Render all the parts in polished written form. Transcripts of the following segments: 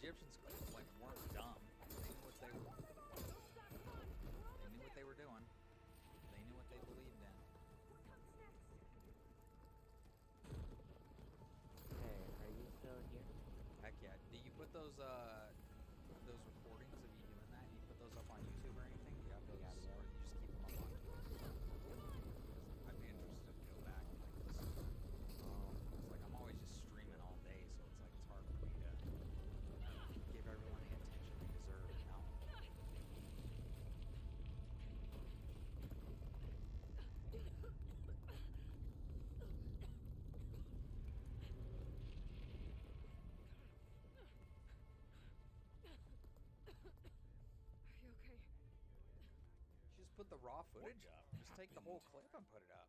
Egyptians like weren't dumb. They knew what they were. They knew what they were doing. They knew what they believed in. Hey, are you still here? Heck yeah! Do you put those recordings of you doing that? You put those up on YouTube or anything? Do you have those, or you just keep them up on Twitter? I'd be interested to go back and like listen. It's like I'm always just streaming all day, so it's like it's hard for me to give everyone the attention they deserve. You know? Are you okay? Just put the raw footage up. Just take the whole clip and put it up.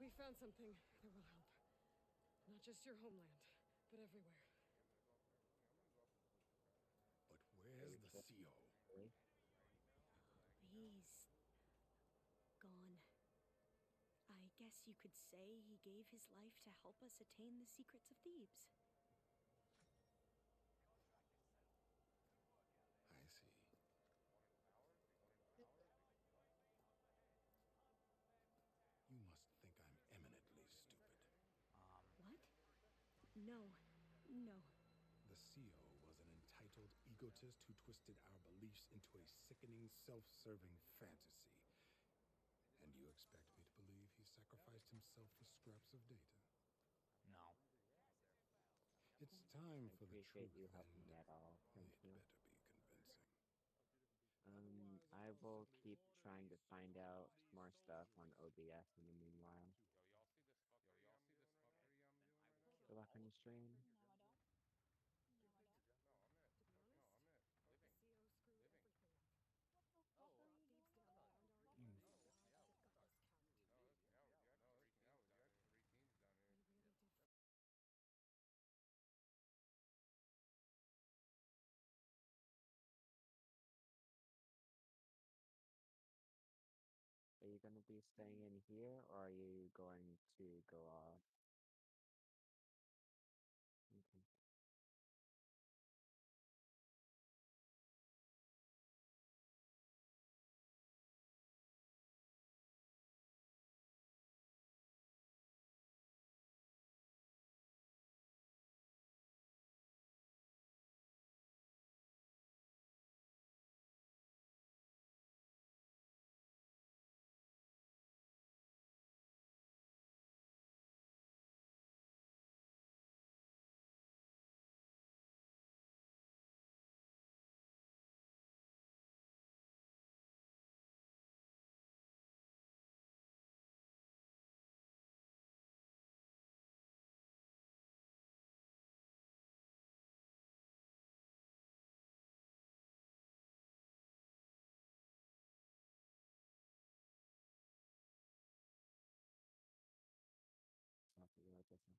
We found something that will help. Not just your homeland, but everywhere. But where's the CO? He's gone. I guess you could say he gave his life to help us attain the secrets of Thebes. I see. You must think I'm eminently stupid. What? No. No. The CO was an entitled egotist who twisted our beliefs into a sickening, self-serving fantasy. And you expect me to believe he sacrificed himself for scraps of data? No. It's time for the truth, you helping and me at all. Thank it you. better be convincing. I will keep trying to find out more stuff on OBS in the meanwhile. Good luck on your stream. To be honest, the CO screwed everything up. Thieves down around our area that got us capped. They really did. Are you going to be staying in here, or are you going to go off? Okay. Not the real difference.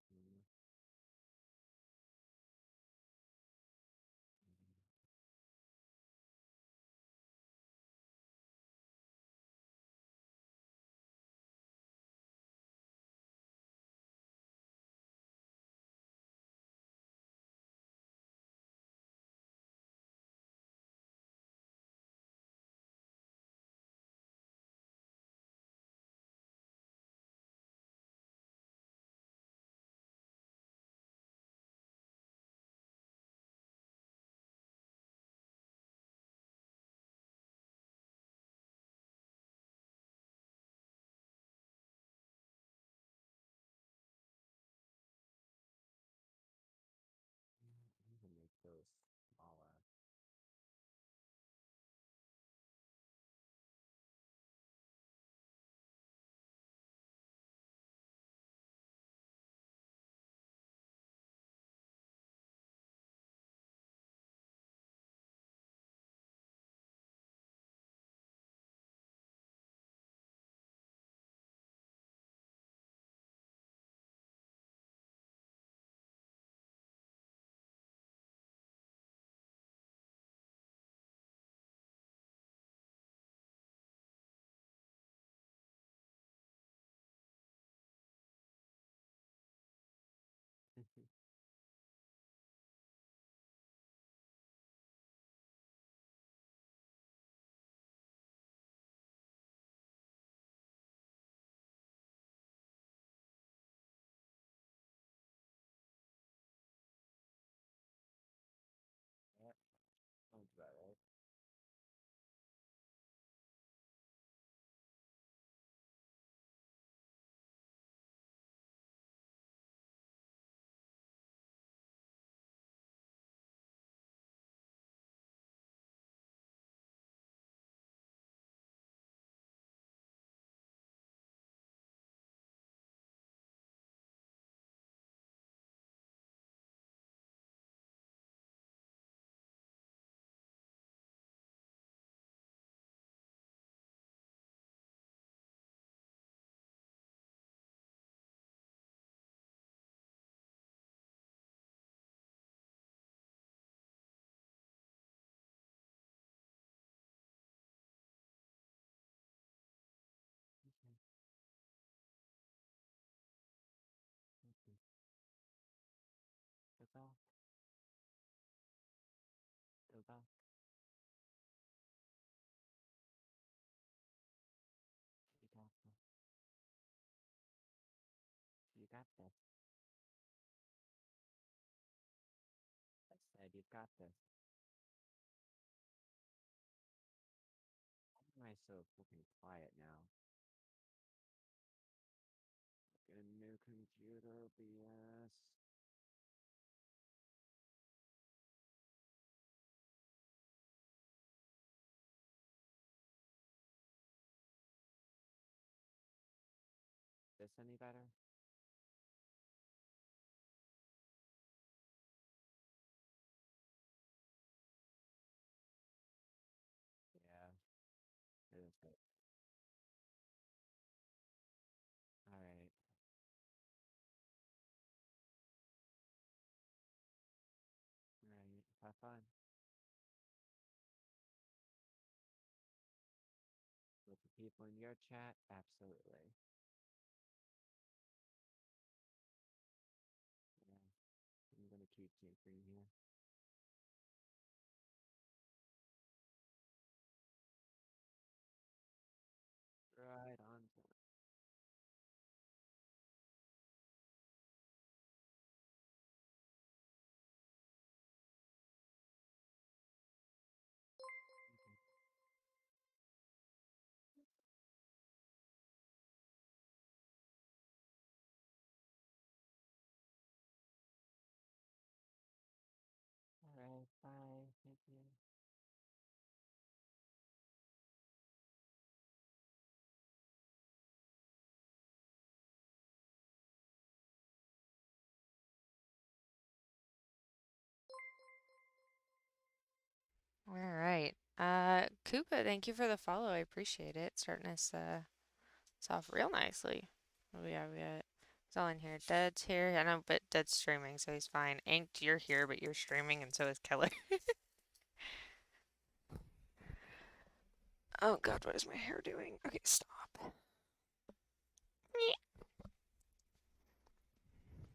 though. You got this. You got this. I said you got this. Why am I so fucking quiet now? Get a new computer, BS. This any better? Yeah, it is good. Alright. Alright. Have fun. With the people in your chat, absolutely. Yeah. I'm gonna keep tinkering here. Right on point. Okay. Alright, bye. Thank you. All right. Koopa, thank you for the follow. I appreciate it. Starting us off real nicely. We got it's all in here. Dead's here. I know, but Dead's streaming, so he's fine. Inked, you're here, but you're streaming, and so is Keller. Oh God, what is my hair doing? Okay, stop.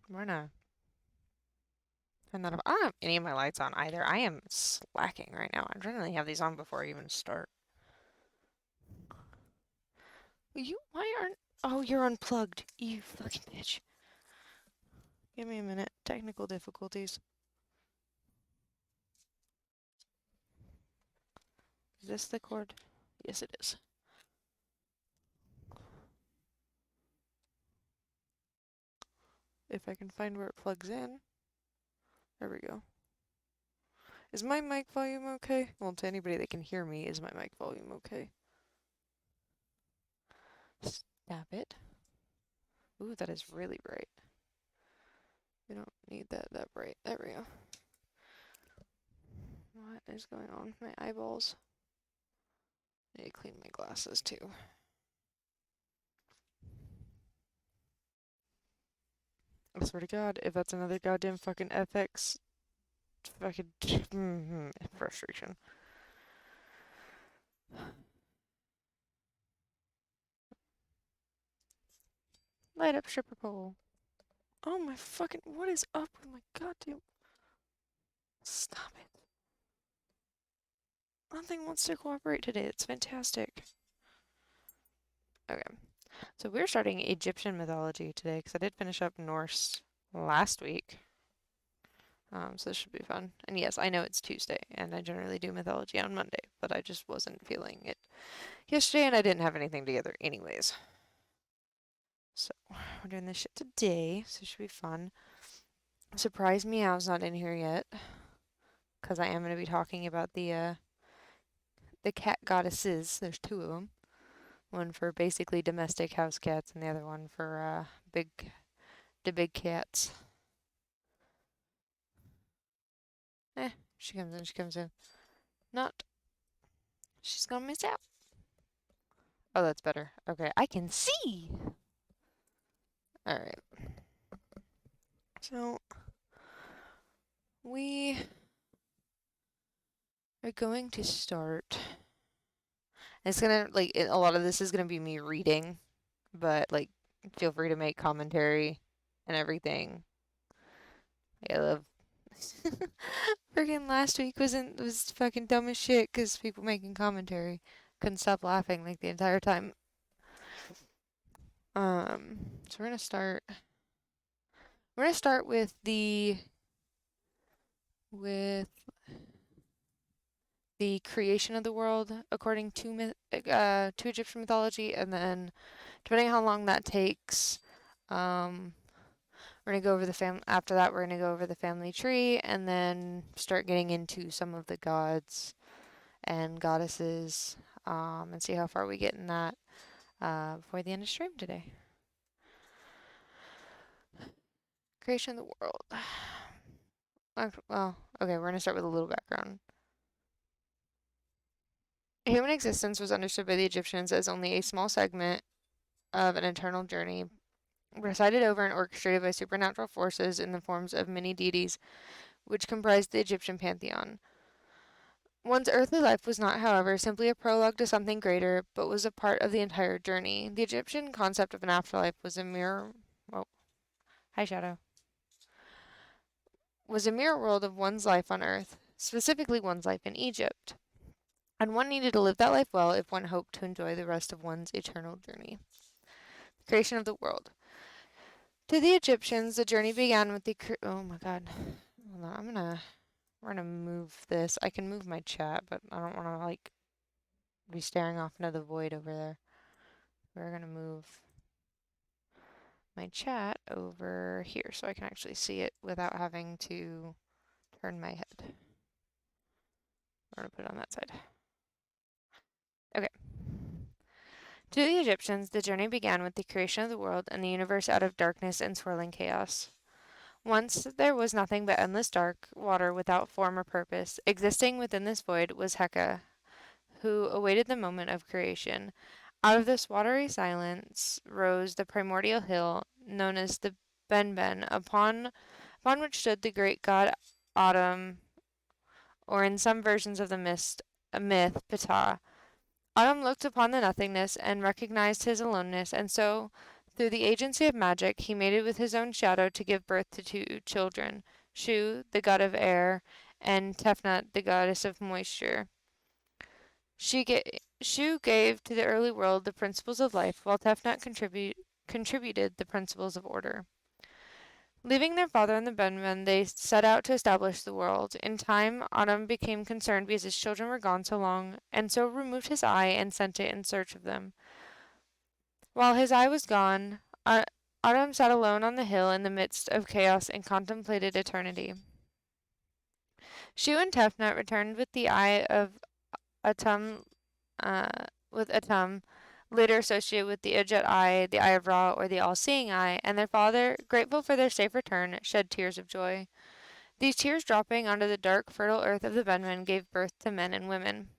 We're gonna turn that off. I don't have any of my lights on either. I am slacking right now. I generally have these on before I even start. Why aren't? Oh, you're unplugged. You fucking bitch. Give me a minute. Technical difficulties. Is this the cord? Yes, it is. If I can find where it plugs in. There we go. Is my mic volume okay? Well, to anybody that can hear me, is my mic volume okay? Stop it. Ooh, that is really bright. We don't need that bright. There we go. What is going on with my eyeballs? I need to clean my glasses too. I swear to God, if that's another goddamn fucking FX fucking frustration. Light up stripper pole. Oh my fucking, what is up with my goddamn... Stop it. Nothing wants to cooperate today. It's fantastic. Okay. So we're starting Egyptian mythology today because I did finish up Norse last week. So this should be fun. And yes, I know it's Tuesday, and I generally do mythology on Monday, but I just wasn't feeling it yesterday, and I didn't have anything together anyways. So we're doing this shit today, so it should be fun. Surprise Meow's not in here yet, because I am going to be talking about the cat goddesses. There's two of them. One for basically domestic house cats, and the other one for the big cats. She comes in, she comes in. Not. She's gonna miss out. Oh, that's better. Okay, I can see! Alright. So, we are going to start. It's gonna, like, a lot of this is gonna be me reading, but, like, feel free to make commentary and everything. I love Freaking last week was fucking dumb as shit because people making commentary couldn't stop laughing like the entire time. So we're gonna start. We're gonna start with the creation of the world according to Egyptian mythology, and then depending on how long that takes, we're gonna go over the After that, we're gonna go over the family tree, and then start getting into some of the gods and goddesses, and see how far we get in that before the end of stream today. Creation of the world. Well, okay, we're gonna start with a little background. Human existence was understood by the Egyptians as only a small segment of an eternal journey, presided over and orchestrated by supernatural forces in the forms of many deities, which comprised the Egyptian pantheon. One's earthly life was not, however, simply a prologue to something greater, but was a part of the entire journey. The Egyptian concept of an afterlife was a mirror. Oh, hi, Shadow. Was a mirror world of one's life on Earth, specifically one's life in Egypt. And one needed to live that life well if one hoped to enjoy the rest of one's eternal journey. The creation of the world. To the Egyptians, the journey began with the oh my god. Hold on, we're gonna move this. I can move my chat, but I don't wanna like be staring off into the void over there. We're gonna move my chat over here so I can actually see it without having to turn my head. We're gonna put it on that side. Okay. To the Egyptians, the journey began with the creation of the world and the universe out of darkness and swirling chaos. Once there was nothing but endless dark water without form or purpose. Existing within this void was Heka, who awaited the moment of creation. Out of this watery silence rose the primordial hill known as the Benben, upon which stood the great god Autumn, or in some versions of the myth, Ptah. Autumn looked upon the nothingness and recognized his aloneness, and so, through the agency of magic, he mated with his own shadow to give birth to two children, Shu, the god of air, and Tefnut, the goddess of moisture. Shu gave to the early world the principles of life, while Tefnut contributed the principles of order. Leaving their father in the Benben, they set out to establish the world. In time, Autumn became concerned because his children were gone so long, and so removed his eye and sent it in search of them. While his eye was gone, Autumn sat alone on the hill in the midst of chaos and contemplated eternity. Shu and Tefnut returned with the eye of Atum, later associated with the Udjat eye, the eye of Ra, or the all-seeing eye, and their father, grateful for their safe return, shed tears of joy. These tears dropping onto the dark, fertile earth of the Benman gave birth to men and women.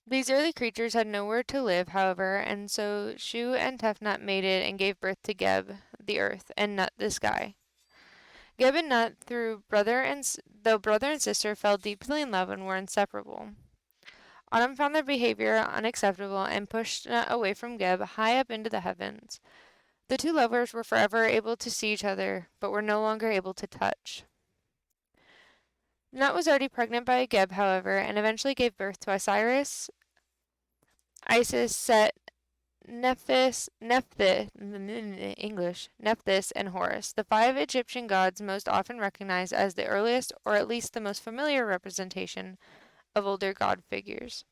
These early creatures had nowhere to live, however, and so Shu and Tefnut mated and gave birth to Geb, the earth, and Nut, the sky. Geb and Nut, though brother and sister, fell deeply in love and were inseparable. Autumn found their behavior unacceptable and pushed Nut away from Geb high up into the heavens. The two lovers were forever able to see each other, but were no longer able to touch. Nut was already pregnant by Geb, however, and eventually gave birth to Osiris, Isis, Set, Nephthys, and Horus, the five Egyptian gods most often recognized as the earliest, or at least the most familiar representation of older god figures.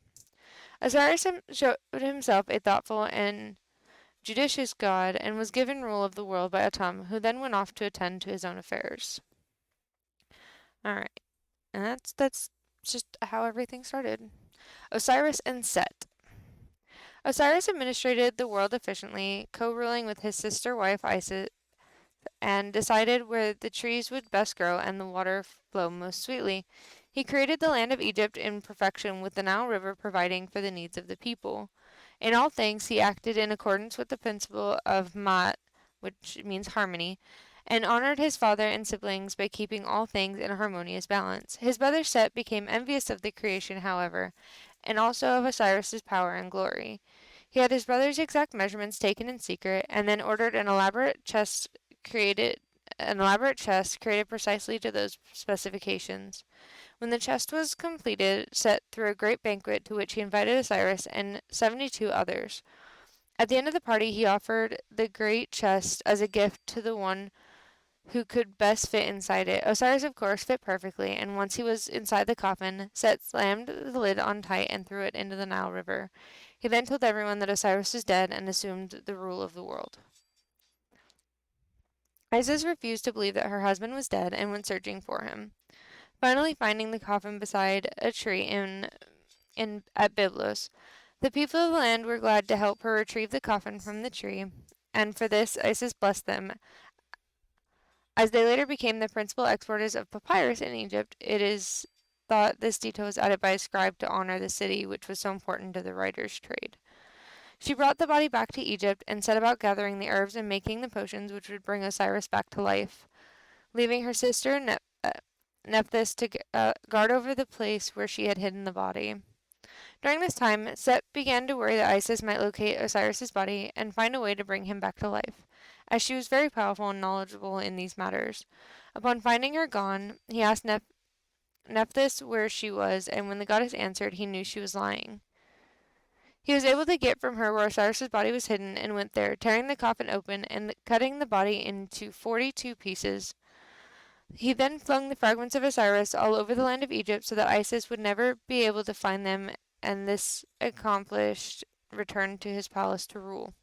Osiris showed himself a thoughtful and judicious god, and was given rule of the world by Atum, who then went off to attend to his own affairs. Alright, and that's just how everything started. Osiris and Set. Osiris administrated the world efficiently, co-ruling with his sister wife Isis, and decided where the trees would best grow and the water flow most sweetly. He created the land of Egypt in perfection, with the Nile River providing for the needs of the people. In all things, he acted in accordance with the principle of Ma'at, which means harmony, and honored his father and siblings by keeping all things in a harmonious balance. His brother Set became envious of the creation, however, and also of Osiris's power and glory. He had his brother's exact measurements taken in secret, and then ordered an elaborate chest created an elaborate chest created precisely to those specifications. When the chest was completed, Set threw a great banquet to which he invited Osiris and 72 others. At the end of the party, he offered the great chest as a gift to the one who could best fit inside it. Osiris, of course, fit perfectly, and once he was inside the coffin, Set slammed the lid on tight and threw it into the Nile River. He then told everyone that Osiris was dead and assumed the rule of the world. Isis refused to believe that her husband was dead and went searching for him. Finally, finding the coffin beside a tree at Byblos, the people of the land were glad to help her retrieve the coffin from the tree, and for this Isis blessed them. As they later became the principal exporters of papyrus in Egypt, it is thought this detail was added by a scribe to honor the city which was so important to the writer's trade. She brought the body back to Egypt and set about gathering the herbs and making the potions which would bring Osiris back to life, leaving her sister Nephthys to guard over the place where she had hidden the body. During this time, Set began to worry that Isis might locate Osiris's body and find a way to bring him back to life, as she was very powerful and knowledgeable in these matters. Upon finding her gone, he asked Nephthys where she was, and when the goddess answered, he knew she was lying. He was able to get from her where Osiris's body was hidden and went there, tearing the coffin open and cutting the body into 42 pieces. He then flung the fragments of Osiris all over the land of Egypt so that Isis would never be able to find them, and this accomplished, returned to his palace to rule.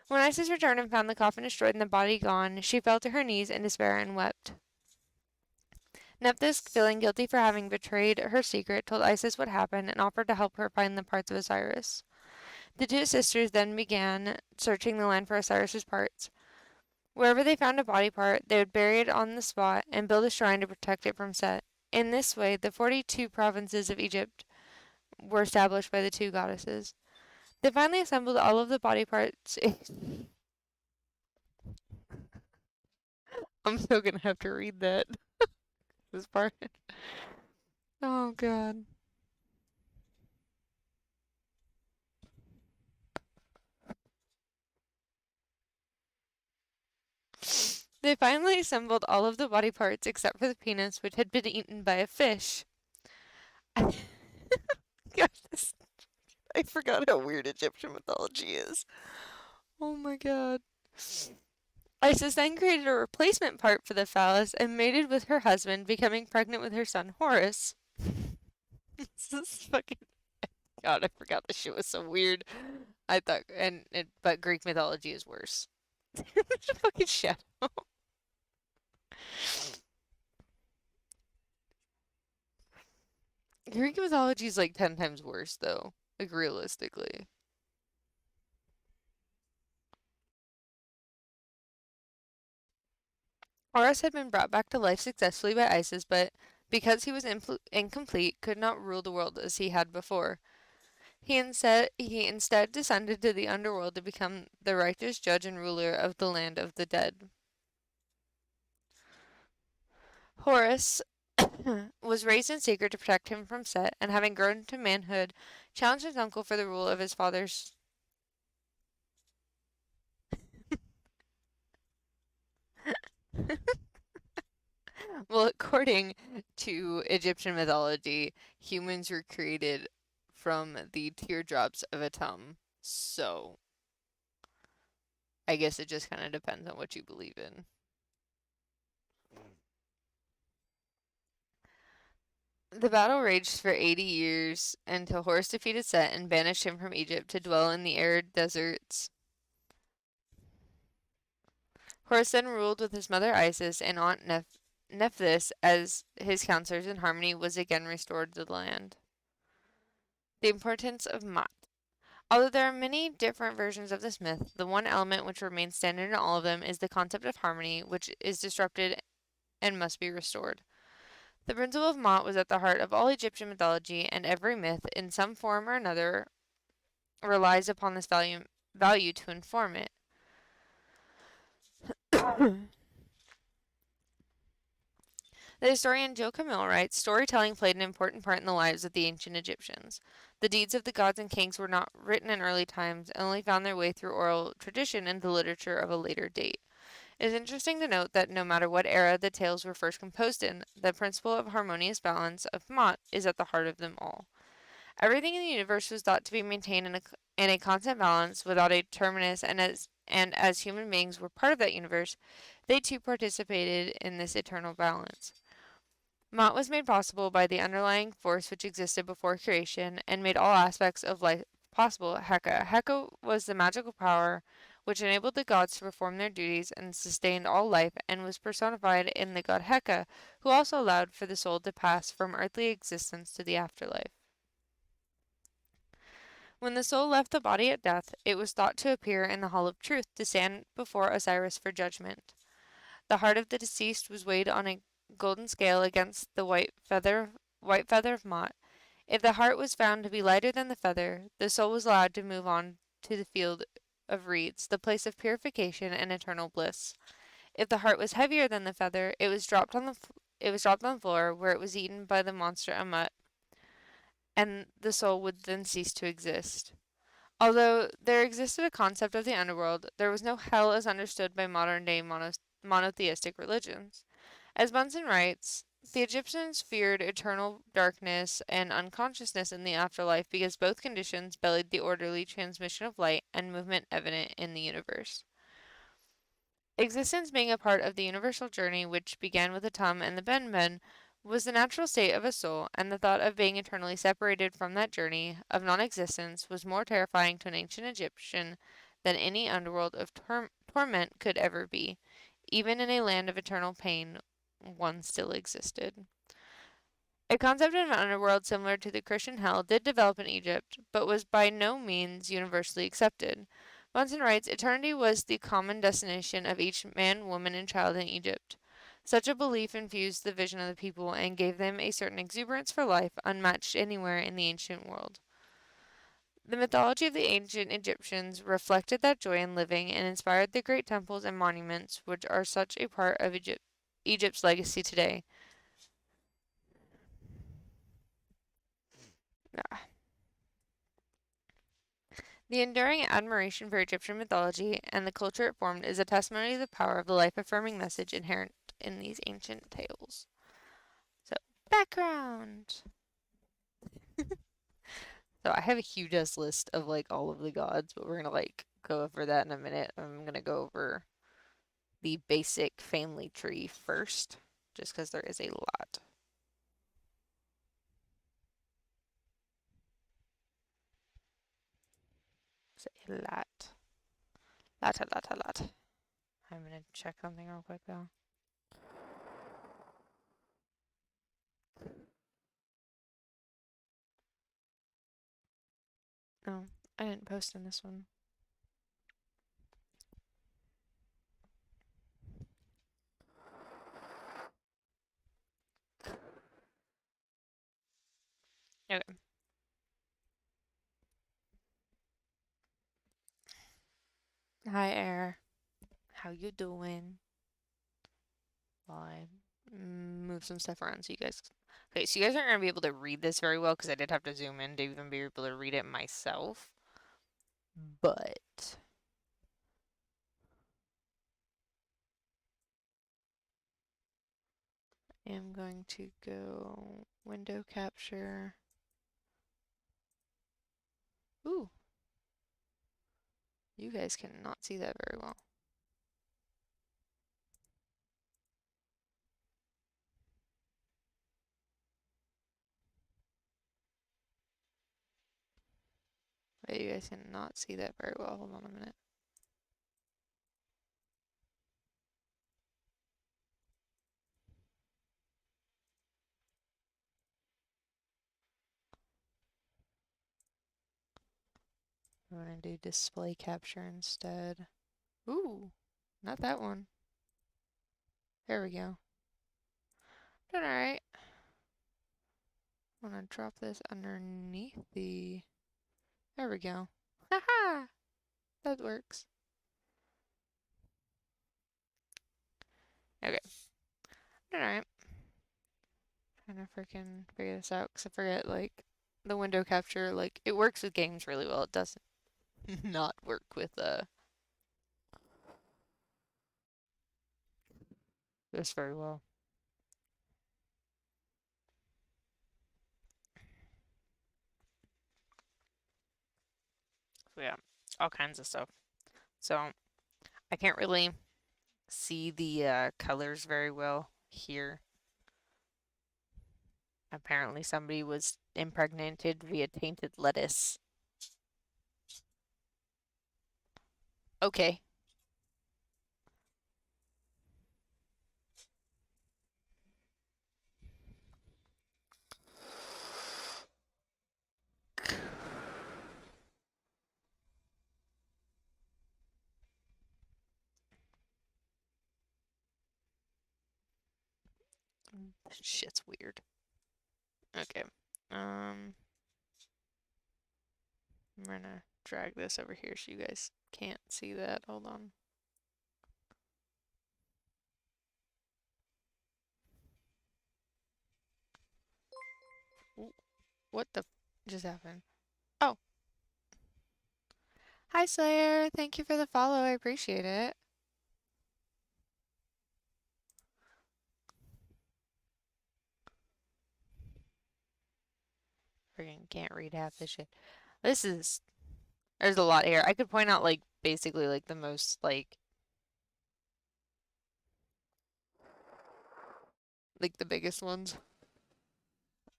When Isis returned and found the coffin destroyed and the body gone, she fell to her knees in despair and wept. Nephthys, feeling guilty for having betrayed her secret, told Isis what happened and offered to help her find the parts of Osiris. The two sisters then began searching the land for Osiris's parts. Wherever they found a body part, they would bury it on the spot and build a shrine to protect it from Set. In this way, the 42 provinces of Egypt were established by the two goddesses. They finally assembled all of the body parts. I'm still gonna have to read that. This part. Oh, God. They finally assembled all of the body parts except for the penis, which had been eaten by a fish. God, I forgot how weird Egyptian mythology is. Oh my god. Isis then created a replacement part for the phallus and mated with her husband, becoming pregnant with her son Horus. This is fucking. God, I forgot this shit was so weird. I thought, but Greek mythology is worse. It's a fucking shadow. Greek mythology is like 10 times worse, though. Like, realistically. Horus had been brought back to life successfully by Isis, but because he was incomplete, could not rule the world as he had before. He instead descended to the underworld to become the righteous judge and ruler of the land of the dead. Horus was raised in secret to protect him from Set, and having grown to manhood, challenged his uncle for the rule of his father's. Well, according to Egyptian mythology, humans were created from the teardrops of Atum. So, I guess it just kind of depends on what you believe in. The battle raged for 80 years until Horus defeated Set and banished him from Egypt to dwell in the arid deserts. Horus then ruled with his mother Isis and aunt Nephthys as his counselors, and harmony was again restored to the land. The importance of Mat. Although there are many different versions of this myth, the one element which remains standard in all of them is the concept of harmony, which is disrupted and must be restored. The principle of Mat was at the heart of all Egyptian mythology, and every myth, in some form or another, relies upon this value to inform it. The historian Joe Camille writes, storytelling played an important part in the lives of the ancient Egyptians. The deeds of the gods and kings were not written in early times and only found their way through oral tradition into the literature of a later date. It is interesting to note that no matter what era the tales were first composed in, the principle of harmonious balance of Mott is at the heart of them all. Everything in the universe was thought to be maintained in a constant balance without a terminus, and as human beings were part of that universe, they too participated in this eternal balance. Mott was made possible by the underlying force which existed before creation and made all aspects of life possible. Heka. Heka was the magical power which enabled the gods to perform their duties and sustained all life, and was personified in the god Heka, who also allowed for the soul to pass from earthly existence to the afterlife. When the soul left the body at death, it was thought to appear in the Hall of Truth to stand before Osiris for judgment. The heart of the deceased was weighed on a golden scale against the white feather of Mott. If the heart was found to be lighter than the feather, the soul was allowed to move on to the field of reeds, the place of purification and eternal bliss. If the heart was heavier than the feather, it was dropped on the floor, where it was eaten by the monster Ammut, and the soul would then cease to exist. Although there existed a concept of the underworld, there was no hell as understood by modern-day monotheistic religions. As Bunsen writes, the Egyptians feared eternal darkness and unconsciousness in the afterlife because both conditions belied the orderly transmission of light and movement evident in the universe. Existence being a part of the universal journey which began with the Tum and the Benben was the natural state of a soul, and the thought of being eternally separated from that journey of non-existence was more terrifying to an ancient Egyptian than any underworld of torment could ever be. Even in a land of eternal pain, one still existed. A concept of an underworld similar to the Christian hell did develop in Egypt, but was by no means universally accepted. Bunsen writes, eternity was the common destination of each man, woman, and child in Egypt. Such a belief infused the vision of the people and gave them a certain exuberance for life unmatched anywhere in the ancient world. The mythology of the ancient Egyptians reflected that joy in living and inspired the great temples and monuments which are such a part of Egypt's legacy today. Ah. The enduring admiration for Egyptian mythology and the culture it formed is a testimony to the power of the life-affirming message inherent in these ancient tales. So, background. So I have a huge ass list of like all of the gods, but we're gonna like go over that in a minute. I'm gonna go over the basic family tree first, just because there is a lot. It's a lot. Lot. I'm gonna check something real quick though. Oh, I didn't post in this one. Okay. Hi, Air. How you doing? While I move some stuff around so you guys. Okay, so you guys aren't gonna be able to read this very well because I did have to zoom in to even be able to read it myself. But I am going to go window capture. Ooh. You guys cannot see that very well. Wait, you guys cannot see that very well. Hold on a minute. I'm gonna do display capture instead. Ooh, not that one. There we go. Doing alright. I'm gonna drop this underneath the... There we go. Haha! That works. Okay. Doing alright. Trying to freaking figure this out because I forget, like, the window capture, like, it works with games really well. It doesn't not work with, this very well. So yeah, all kinds of stuff. So I can't really see the colors very well here. Apparently somebody was impregnated via tainted lettuce. Okay. This shit's weird. Okay. I'm gonna drag this over here so you guys can't see that. Hold on. Ooh, what the just happened? Oh. Hi Slayer, thank you for the follow. I appreciate it. Freaking can't read half this shit. There's a lot here. I could point out like basically like the most like the biggest ones.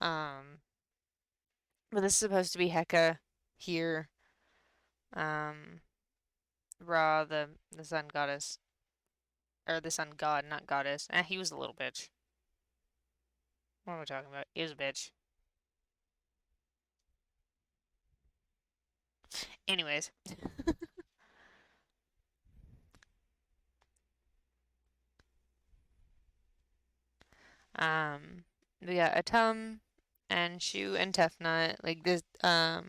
But this is supposed to be Heka here. Ra, the sun goddess. Or the sun god, not goddess. He was a little bitch. What am I talking about? He was a bitch. Anyways. We got Atum and Shu and Tefnut. Like this, oh,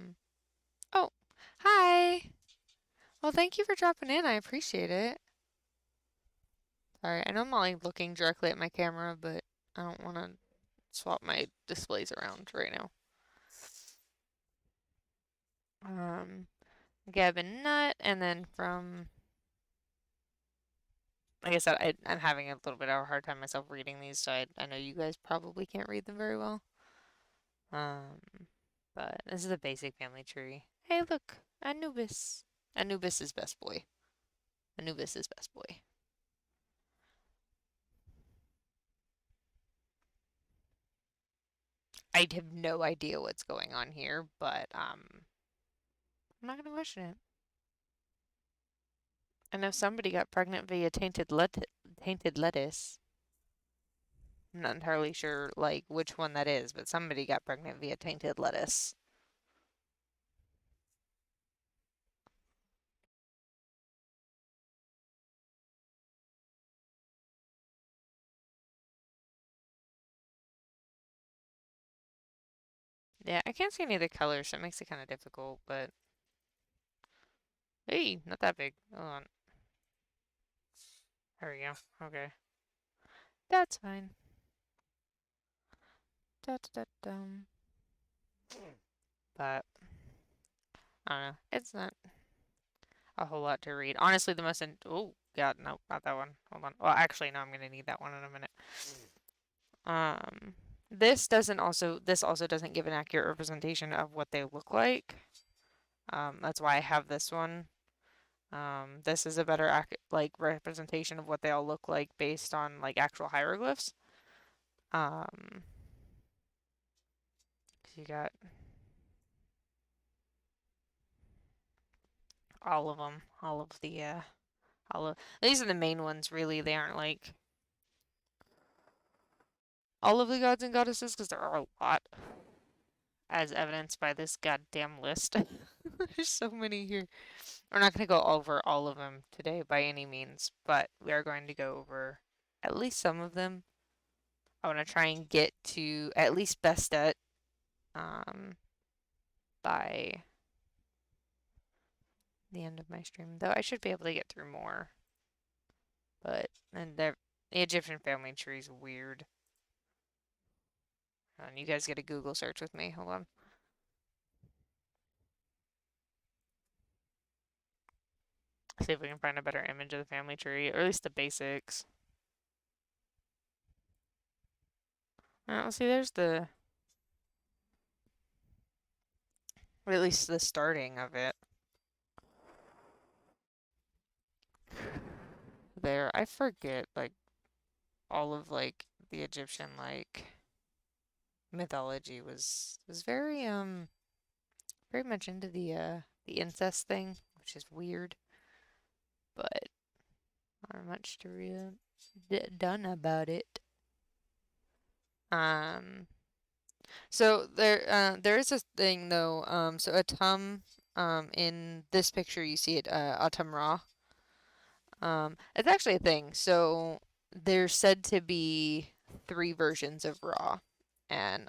hi! Well, thank you for dropping in. I appreciate it. Sorry, I know I'm not like looking directly at my camera, but I don't want to swap my displays around right now. Gavin Nut, and then from, like I said, I'm having a little bit of a hard time myself reading these, so I know you guys probably can't read them very well. But this is a basic family tree. Hey, look, Anubis. Anubis is best boy. Anubis is best boy. I have no idea what's going on here, but I'm not gonna question it. I know somebody got pregnant via tainted lettuce. I'm not entirely sure like which one that is, but somebody got pregnant via tainted lettuce. Yeah, I can't see any of the colors, so it makes it kind of difficult, but hey, not that big. Hold on. There we go. Okay. That's fine. Da da da dum. But I don't know. It's not a whole lot to read. Honestly, the most oh god, no, not that one. Hold on. Well, actually, no, I'm gonna need that one in a minute. This also doesn't give an accurate representation of what they look like. That's why I have this one. This is a better representation of what they all look like based on like actual hieroglyphs. You got all of them, these are the main ones. Really, they aren't like all of the gods and goddesses because there are a lot, as evidenced by this goddamn list. There's so many here. We're not going to go over all of them today by any means, but we are going to go over at least some of them. I want to try and get to at least Bestet by the end of my stream, though I should be able to get through more. But the Egyptian family tree is weird. And you guys get a Google search with me. Hold on. See if we can find a better image of the family tree, or at least the basics. See, there's the, or at least the starting of it. There, I forget, like, all of, like, the Egyptian, like, mythology was very much into the incest thing, which is weird, but not much to really done about it. So there is a thing though. So Atum, in this picture you see it, Atum Ra. It's actually a thing. So there's said to be 3 versions of Ra, and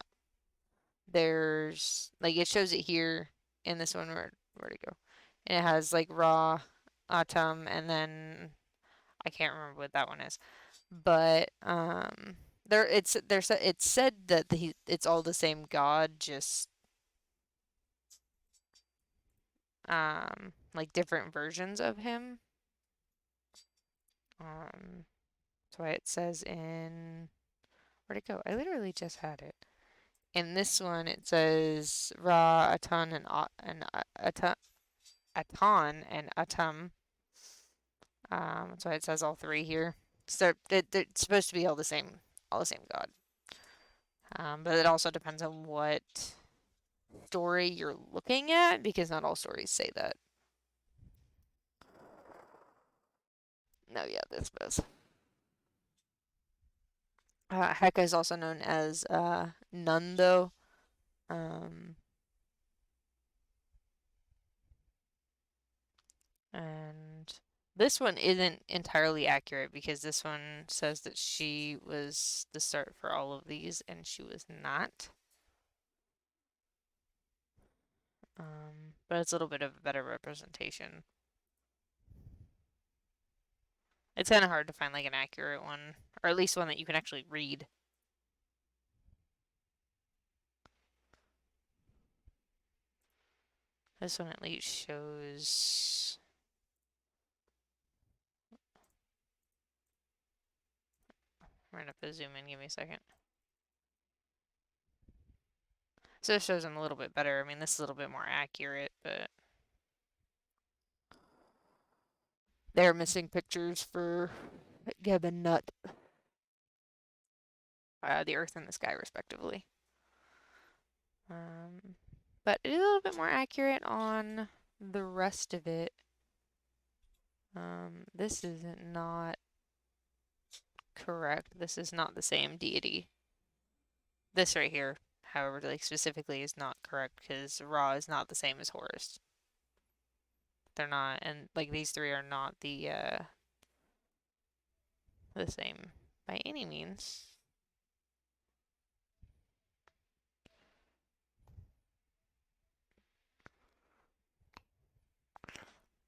there's like it shows it here in this one. Where'd it go? And it has like Ra, Atum, and then I can't remember what that one is. But it's said that it's all the same god, just like different versions of him. That's why it says in, where'd it go? I literally just had it. In this one, it says Ra, Aton, and Aton and Atum. That's why it says all 3 here. So it's supposed to be all the same god. But it also depends on what story you're looking at, because not all stories say that. No, yeah, this does. Heka is also known as Nundo. And this one isn't entirely accurate, because this one says that she was the start for all of these, and she was not. But it's a little bit of a better representation. It's kind of hard to find like an accurate one, or at least one that you can actually read. This one at least shows. We're gonna have to zoom in. Give me a second. So it shows them a little bit better. I mean, this is a little bit more accurate, but they're missing pictures for Geb and Nut. The Earth and the Sky, respectively. But it is a little bit more accurate on the rest of it. This is not correct. This is not the same deity. This right here, however, like specifically is not correct, because Ra is not the same as Horus. They're not, and like these 3 are not the same by any means.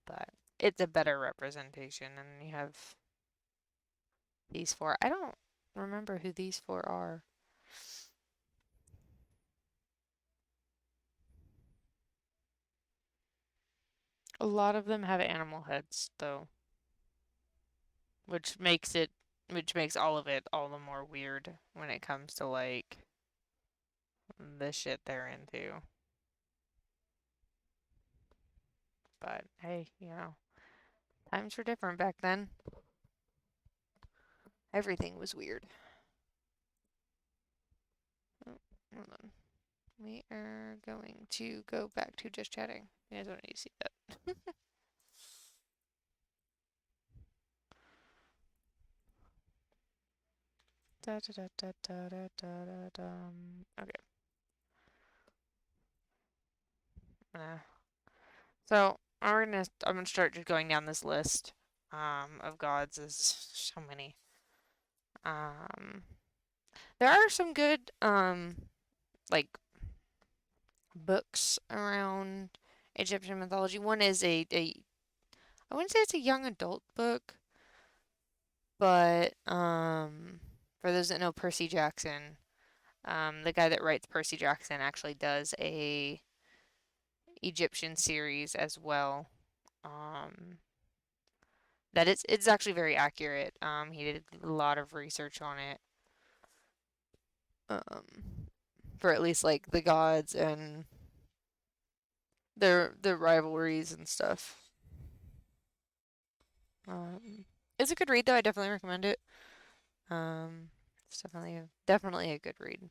But it's a better representation, and you have these 4. I don't remember who these 4 are. A lot of them have animal heads, though, which makes all of it all the more weird when it comes to like the shit they're into. But hey, times were different back then. Everything was weird. Oh, hold on. We are going to go back to just chatting. You guys don't need to see that. Da, da, da, da, da, da, da, da, okay. So I'm gonna start just going down this list of gods. There's so many. There are some good like books around Egyptian mythology. One is I wouldn't say it's a young adult book, but for those that know Percy Jackson, the guy that writes Percy Jackson actually does a Egyptian series as well. That it's actually very accurate. He did a lot of research on it. for at least like the gods and their rivalries and stuff. It's a good read though. I definitely recommend it. It's definitely a good read.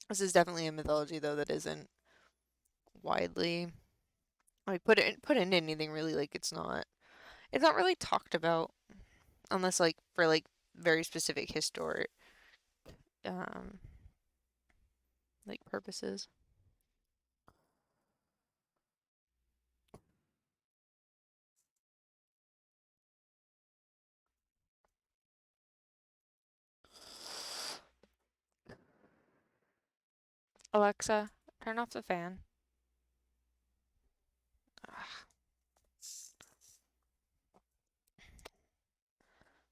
This is definitely a mythology though that isn't widely like put into anything really. Like it's not really talked about unless like for like very specific historic um like purposes. Alexa, turn off the fan.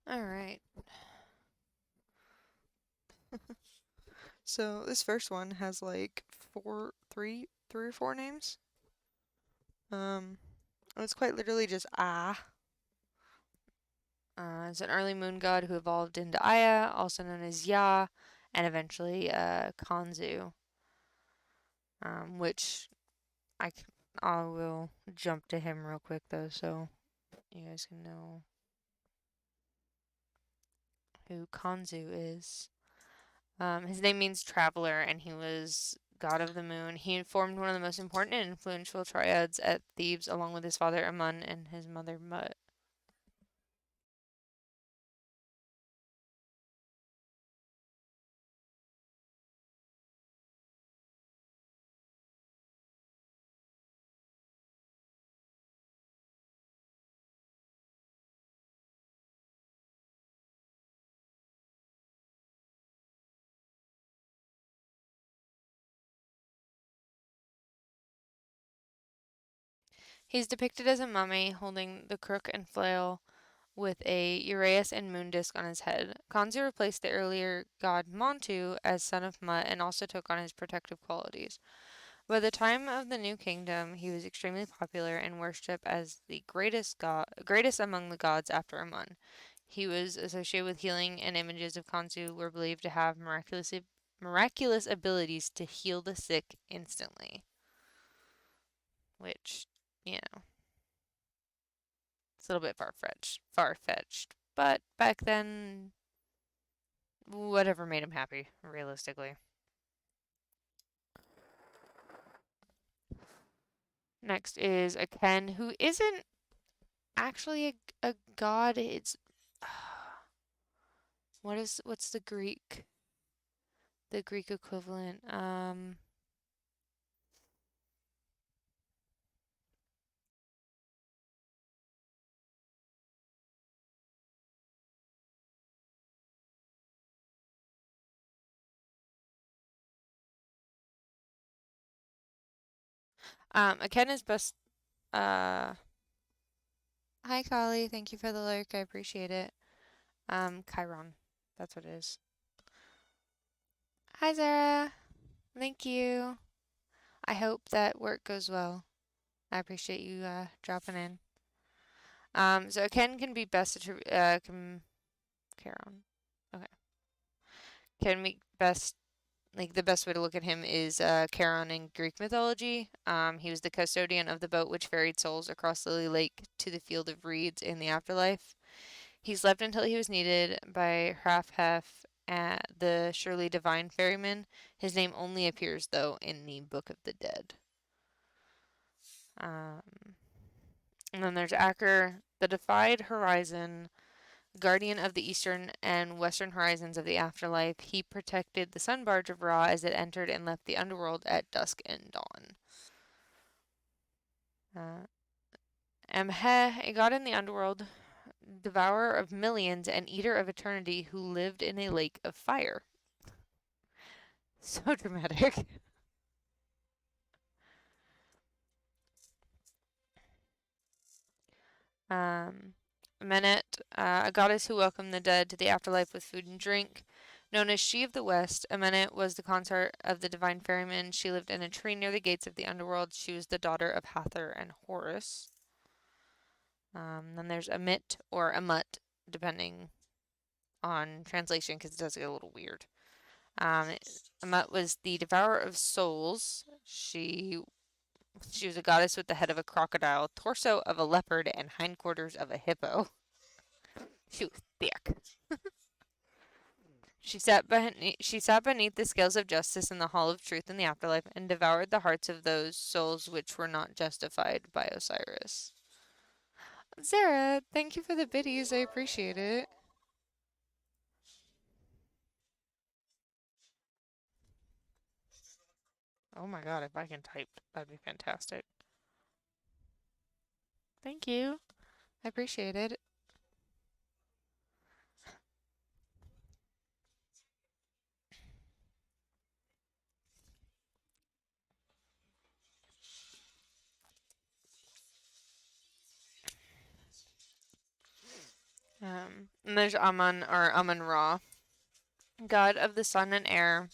All right. So this first one has like three or four names. It's quite literally just it's an early moon god who evolved into Aya, also known as Ya, and eventually Kanzu. Which I will jump to him real quick though, so you guys can know who Kanzu is. His name means traveler, and he was god of the moon. He formed one of the most important and influential triads at Thebes, along with his father Amun and his mother Mut. He's depicted as a mummy holding the crook and flail with a uraeus and moon disk on his head. Kanzu replaced the earlier god Montu as son of Mut and also took on his protective qualities. By the time of the New Kingdom, he was extremely popular and worshipped as the greatest among the gods after Amun. He was associated with healing, and images of Kanzu were believed to have miraculous abilities to heal the sick instantly. Which, you know, it's a little bit far-fetched. But back then, whatever made him happy, realistically. Next is a Ken, who isn't actually a god. It's what's the Greek equivalent? Aken is best. Hi, Kali. Thank you for the lurk. I appreciate it. Chiron. That's what it is. Hi, Zara. Thank you. I hope that work goes well. I appreciate you dropping in. So Aken can be best attributed. Chiron. Okay. Can be best like the best way to look at him is Charon in Greek mythology. He was the custodian of the boat which ferried souls across Lily Lake to the field of reeds in the afterlife. He slept until he was needed by Hraphhef, the surely divine ferryman. His name only appears, though, in the Book of the Dead. And then there's Aker, the defied horizon, guardian of the eastern and western horizons of the afterlife. He protected the sun barge of Ra as it entered and left the underworld at dusk and dawn. Amheh, a god in the underworld, devourer of millions and eater of eternity, who lived in a lake of fire. So dramatic. Menet, a goddess who welcomed the dead to the afterlife with food and drink. Known as She of the West, Amenet was the consort of the divine ferryman. She lived in a tree near the gates of the underworld. She was the daughter of Hathor and Horus. Then there's Amit or Amut, depending on translation, because it does get a little weird. Ammut was the devourer of souls. She was a goddess with the head of a crocodile, torso of a leopard, and hindquarters of a hippo. She was thick. She sat beneath the scales of justice in the hall of truth in the afterlife and devoured the hearts of those souls which were not justified by Osiris. Sarah, thank you for the biddies. I appreciate it. Oh my god, if I can type, that'd be fantastic. Thank you. I appreciate it. And there's Amun or Amun Ra, god of the sun and air.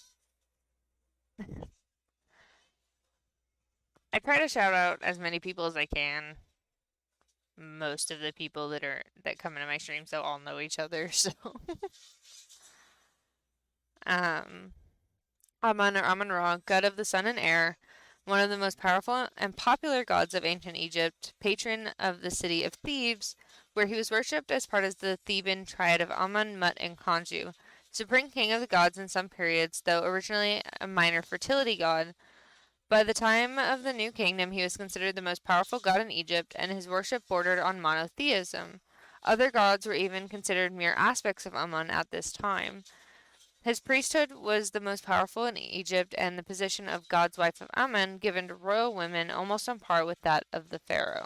I try to shout out as many people as I can. Most of the people that come into my streams, they'll all know each other, so Amun or Amun Ra, god of the sun and air, one of the most powerful and popular gods of ancient Egypt, patron of the city of Thebes, where he was worshipped as part of the Theban triad of Amun, Mut, and Khonsu. Supreme king of the gods in some periods, though originally a minor fertility god. By the time of the New Kingdom, he was considered the most powerful god in Egypt, and his worship bordered on monotheism. Other gods were even considered mere aspects of Amun at this time. His priesthood was the most powerful in Egypt, and the position of God's wife of Amun given to royal women almost on par with that of the pharaoh.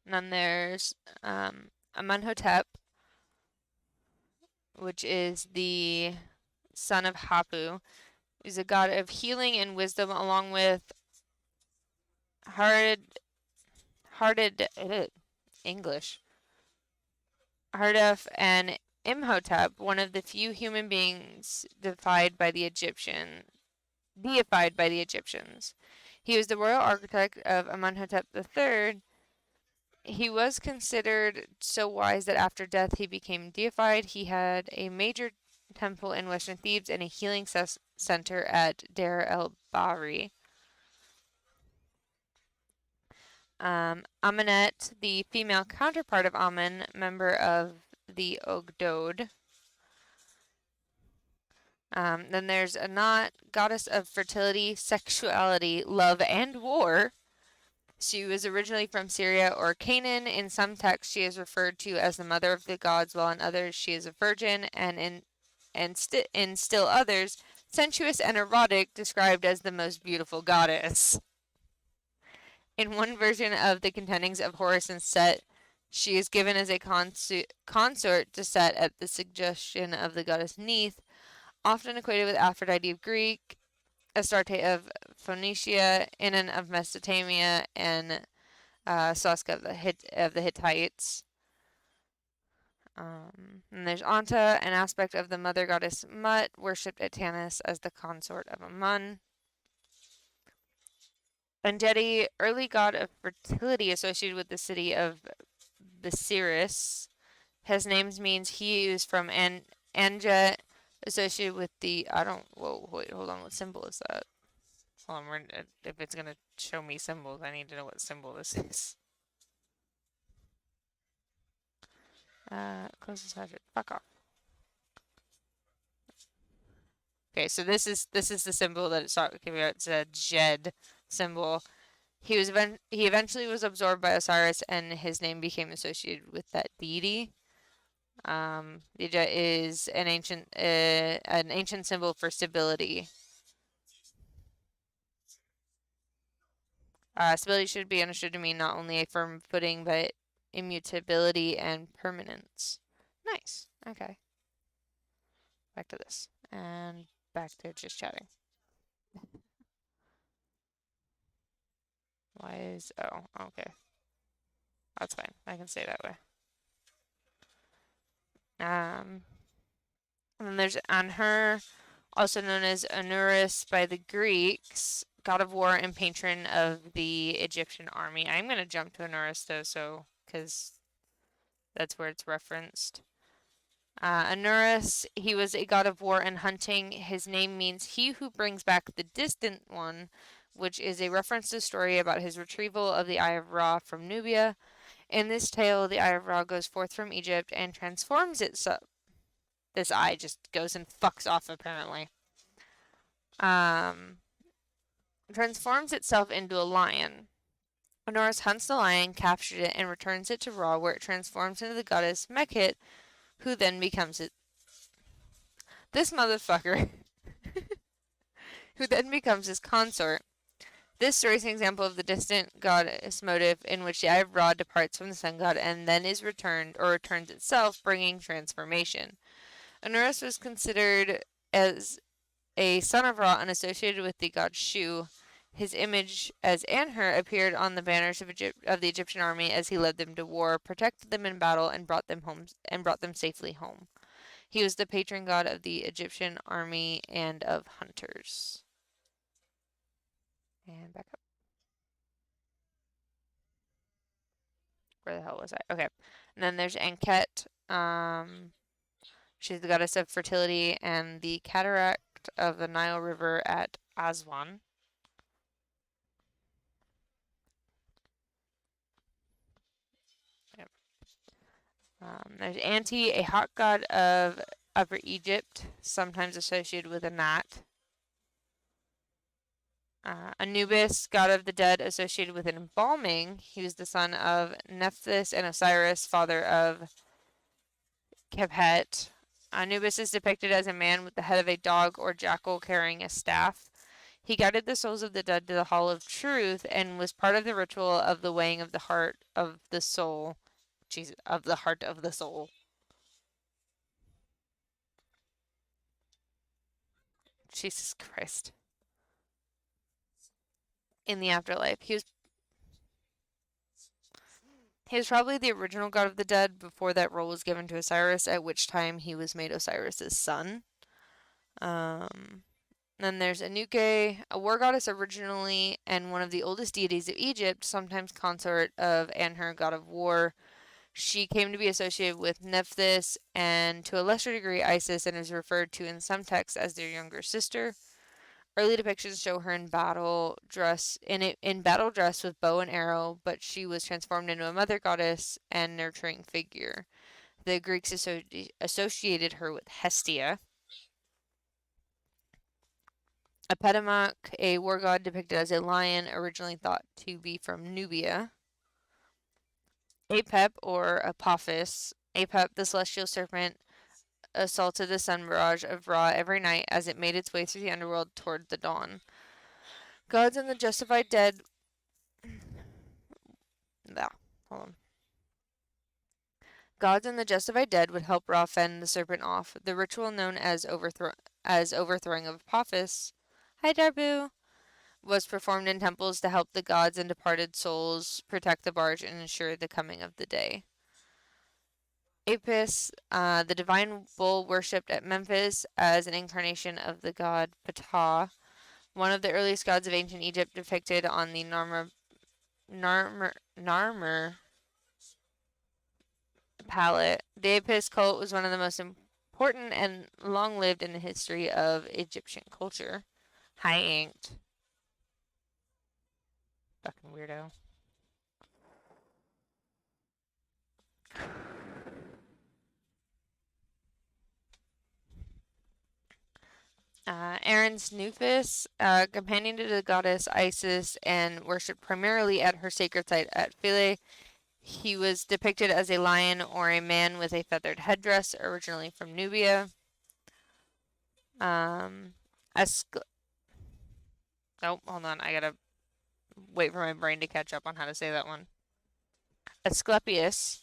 And then there's Amenhotep, which is the son of Hapu. He's a god of healing and wisdom, along with English. Hardef and Imhotep, one of the few human beings deified by the Egyptians. He was the royal architect of Amenhotep III. He was considered so wise that after death he became deified. He had a major temple in western Thebes and a healing center at Deir el-Bahri. Amenet, the female counterpart of Amun, member of the Ogdod. Then there's Anat, goddess of fertility, sexuality, love, and war. She was originally from Syria or Canaan. In some texts, she is referred to as the mother of the gods, while in others, she is a virgin, and in still others, sensuous and erotic, described as the most beautiful goddess. In one version of the contendings of Horus and Set, she is given as a consort to Set at the suggestion of the goddess Neith, often equated with Aphrodite of Greek, Astarte of Phoenicia, Inanna of Mesopotamia, and Saska of the Hittites. And there's Anta, an aspect of the mother goddess Mut, worshipped at Tanis as the consort of Amun. Enjedi, early god of fertility associated with the city of Busiris. His name means he is from Anja, associated with the, wait, hold on, what symbol is that? Hold on, if it's gonna show me symbols, I need to know what symbol this is. Closest measure. Fuck off. Okay, so this is the symbol that it's talking about. It's a Jed symbol. He eventually was absorbed by Osiris, and his name became associated with that deity. The Jed is an ancient symbol for stability. Stability should be understood to mean not only a firm footing, but immutability and permanence. Nice. Okay. Back to this. And back to just chatting. Oh, okay. That's fine. I can stay that way. And then there's Anhur, also known as Anurus by the Greeks, god of war and patron of the Egyptian army. I'm going to jump to Anurus though, because that's where it's referenced. Anurus, he was a god of war and hunting. His name means he who brings back the distant one, which is a reference to a story about his retrieval of the Eye of Ra from Nubia. In this tale, the Eye of Ra goes forth from Egypt and transforms itself. This eye just goes and fucks off, apparently. Transforms itself into a lion. Honorius hunts the lion, captures it, and returns it to Ra, where it transforms into the goddess Mekhet, who then becomes it. This motherfucker, who then becomes his consort. This story is an example of the distant goddess motive in which the Eye of Ra departs from the sun god and then is returned or returns itself, bringing transformation. Honorius was considered as a son of Ra and associated with the god Shu. His image as Anhur appeared on the banners of the Egyptian army as he led them to war, protected them in battle, and brought them safely home. He was the patron god of the Egyptian army and of hunters. And back up. Where the hell was I? Okay. And then there's Anket. She's the goddess of fertility and the cataract of the Nile River at Aswan. Yep. There's Anti, a hawk god of Upper Egypt, sometimes associated with a gnat. Anubis, god of the dead, associated with an embalming. He was the son of Nephthys and Osiris, father of Khephet. Anubis is depicted as a man with the head of a dog or jackal carrying a staff. He guided the souls of the dead to the Hall of Truth and was part of the ritual of the weighing of the heart of the soul. Jesus, of the heart of the soul. Jesus Christ. In the afterlife. He was probably the original god of the dead before that role was given to Osiris, at which time he was made Osiris's son. Then there's Anuke, a war goddess originally and one of the oldest deities of Egypt, sometimes consort of Anhur, god of war. She came to be associated with Nephthys and to a lesser degree Isis, and is referred to in some texts as their younger sister. Early depictions show her in battle dress with bow and arrow, but she was transformed into a mother goddess and nurturing figure. The Greeks associated her with Hestia. Epidemic, a war god depicted as a lion, originally thought to be from Nubia. Apep, or Apophis. Apep, the celestial serpent, assaulted the sun barrage of Ra every night as it made its way through the underworld toward the dawn. Gods and the justified dead. Hold on. Gods and the justified dead would help Ra fend the serpent off. The ritual known as overthrowing of Apophis. Hi, Darbu. Was performed in temples to help the gods and departed souls protect the barge and ensure the coming of the day. Apis, the divine bull worshipped at Memphis as an incarnation of the god Ptah, one of the earliest gods of ancient Egypt depicted on the Narmer palette. The Apis cult was one of the most important and long-lived in the history of Egyptian culture. High inked. Fucking weirdo. Aaron's Nufus, companion to the goddess Isis and worshipped primarily at her sacred site at Philae. He was depicted as a lion or a man with a feathered headdress, originally from Nubia. Oh, hold on. I gotta wait for my brain to catch up on how to say that one. Asclepius,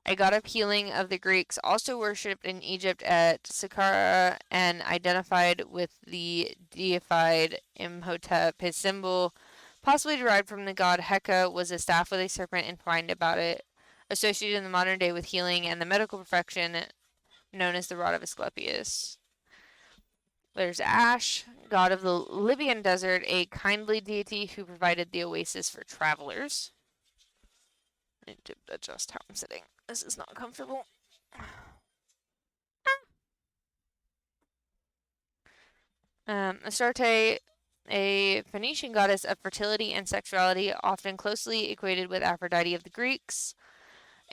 a god of healing of the Greeks, also worshipped in Egypt at Saqqara and identified with the deified Imhotep. His symbol, possibly derived from the god Heka, was a staff with a serpent entwined about it, associated in the modern day with healing and the medical profession, known as the Rod of Asclepius. There's Ash, god of the Libyan desert, a kindly deity who provided the oasis for travelers. I need to adjust how I'm sitting. This is not comfortable. Astarte, a Phoenician goddess of fertility and sexuality, often closely equated with Aphrodite of the Greeks.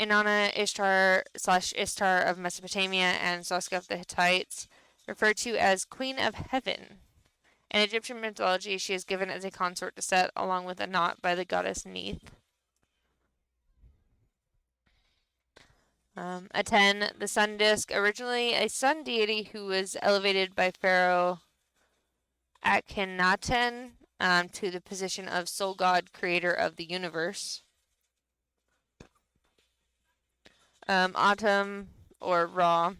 Inanna, Ishtar/Istar of Mesopotamia, and Soska of the Hittites, referred to as Queen of Heaven. In Egyptian mythology, she is given as a consort to Set, along with Anat by the goddess Neith. Aten, the sun disk, originally a sun deity who was elevated by Pharaoh Akhenaten to the position of sole god, creator of the universe. Autumn, or Ra,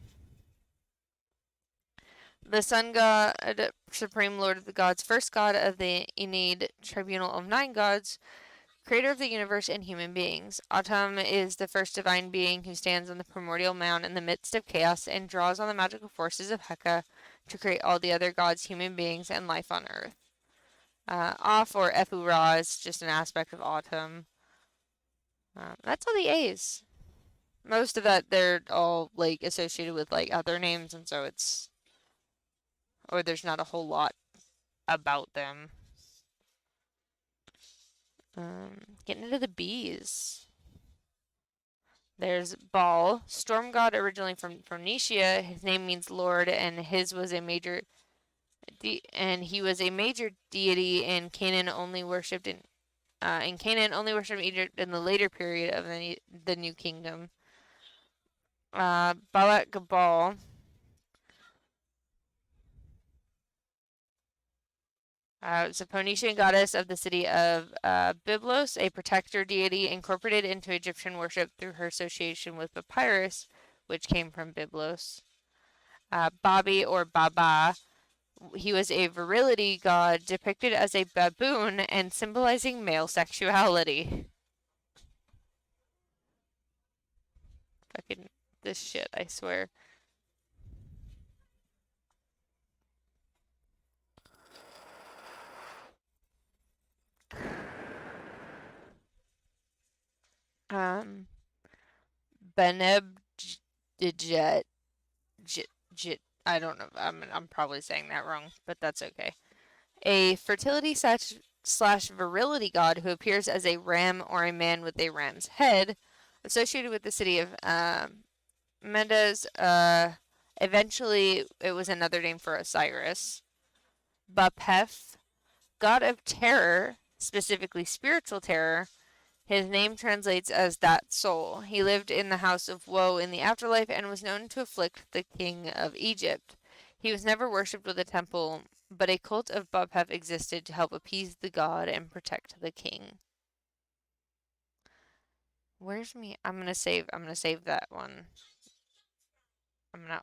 the sun god, supreme lord of the gods, first god of the Ennead tribunal of 9 gods, creator of the universe and human beings. Autumn is the first divine being who stands on the primordial mound in the midst of chaos and draws on the magical forces of Heka to create all the other gods, human beings, and life on earth. Off, or Efu Ra, is just an aspect of Autumn. That's all the A's. Most of that, they're all like associated with like other names, and so it's, or there's not a whole lot about them. Getting into the B's. There's Baal, storm god originally from Phoenicia. His name means Lord, and his was a major, and he was a major deity in Canaan, only worshipped in Canaan, only worshipped in Egypt in the later period of the New Kingdom. Balat Gabal. Was a Phoenician goddess of the city of Byblos, a protector deity incorporated into Egyptian worship through her association with papyrus, which came from Byblos. Babi, or Baba, he was a virility god depicted as a baboon and symbolizing male sexuality. Fucking this shit, I swear. Benebjet, I don't know. I'm probably saying that wrong, but that's okay. A fertility slash virility god who appears as a ram or a man with a ram's head, associated with the city of Mendes. Eventually, it was another name for Osiris. Bapef, god of terror, specifically spiritual terror. His name translates as that soul. He lived in the house of woe in the afterlife and was known to afflict the king of Egypt. He was never worshipped with a temple, but a cult of Bapef existed to help appease the god and protect the king. Where's me? I'm gonna save that one.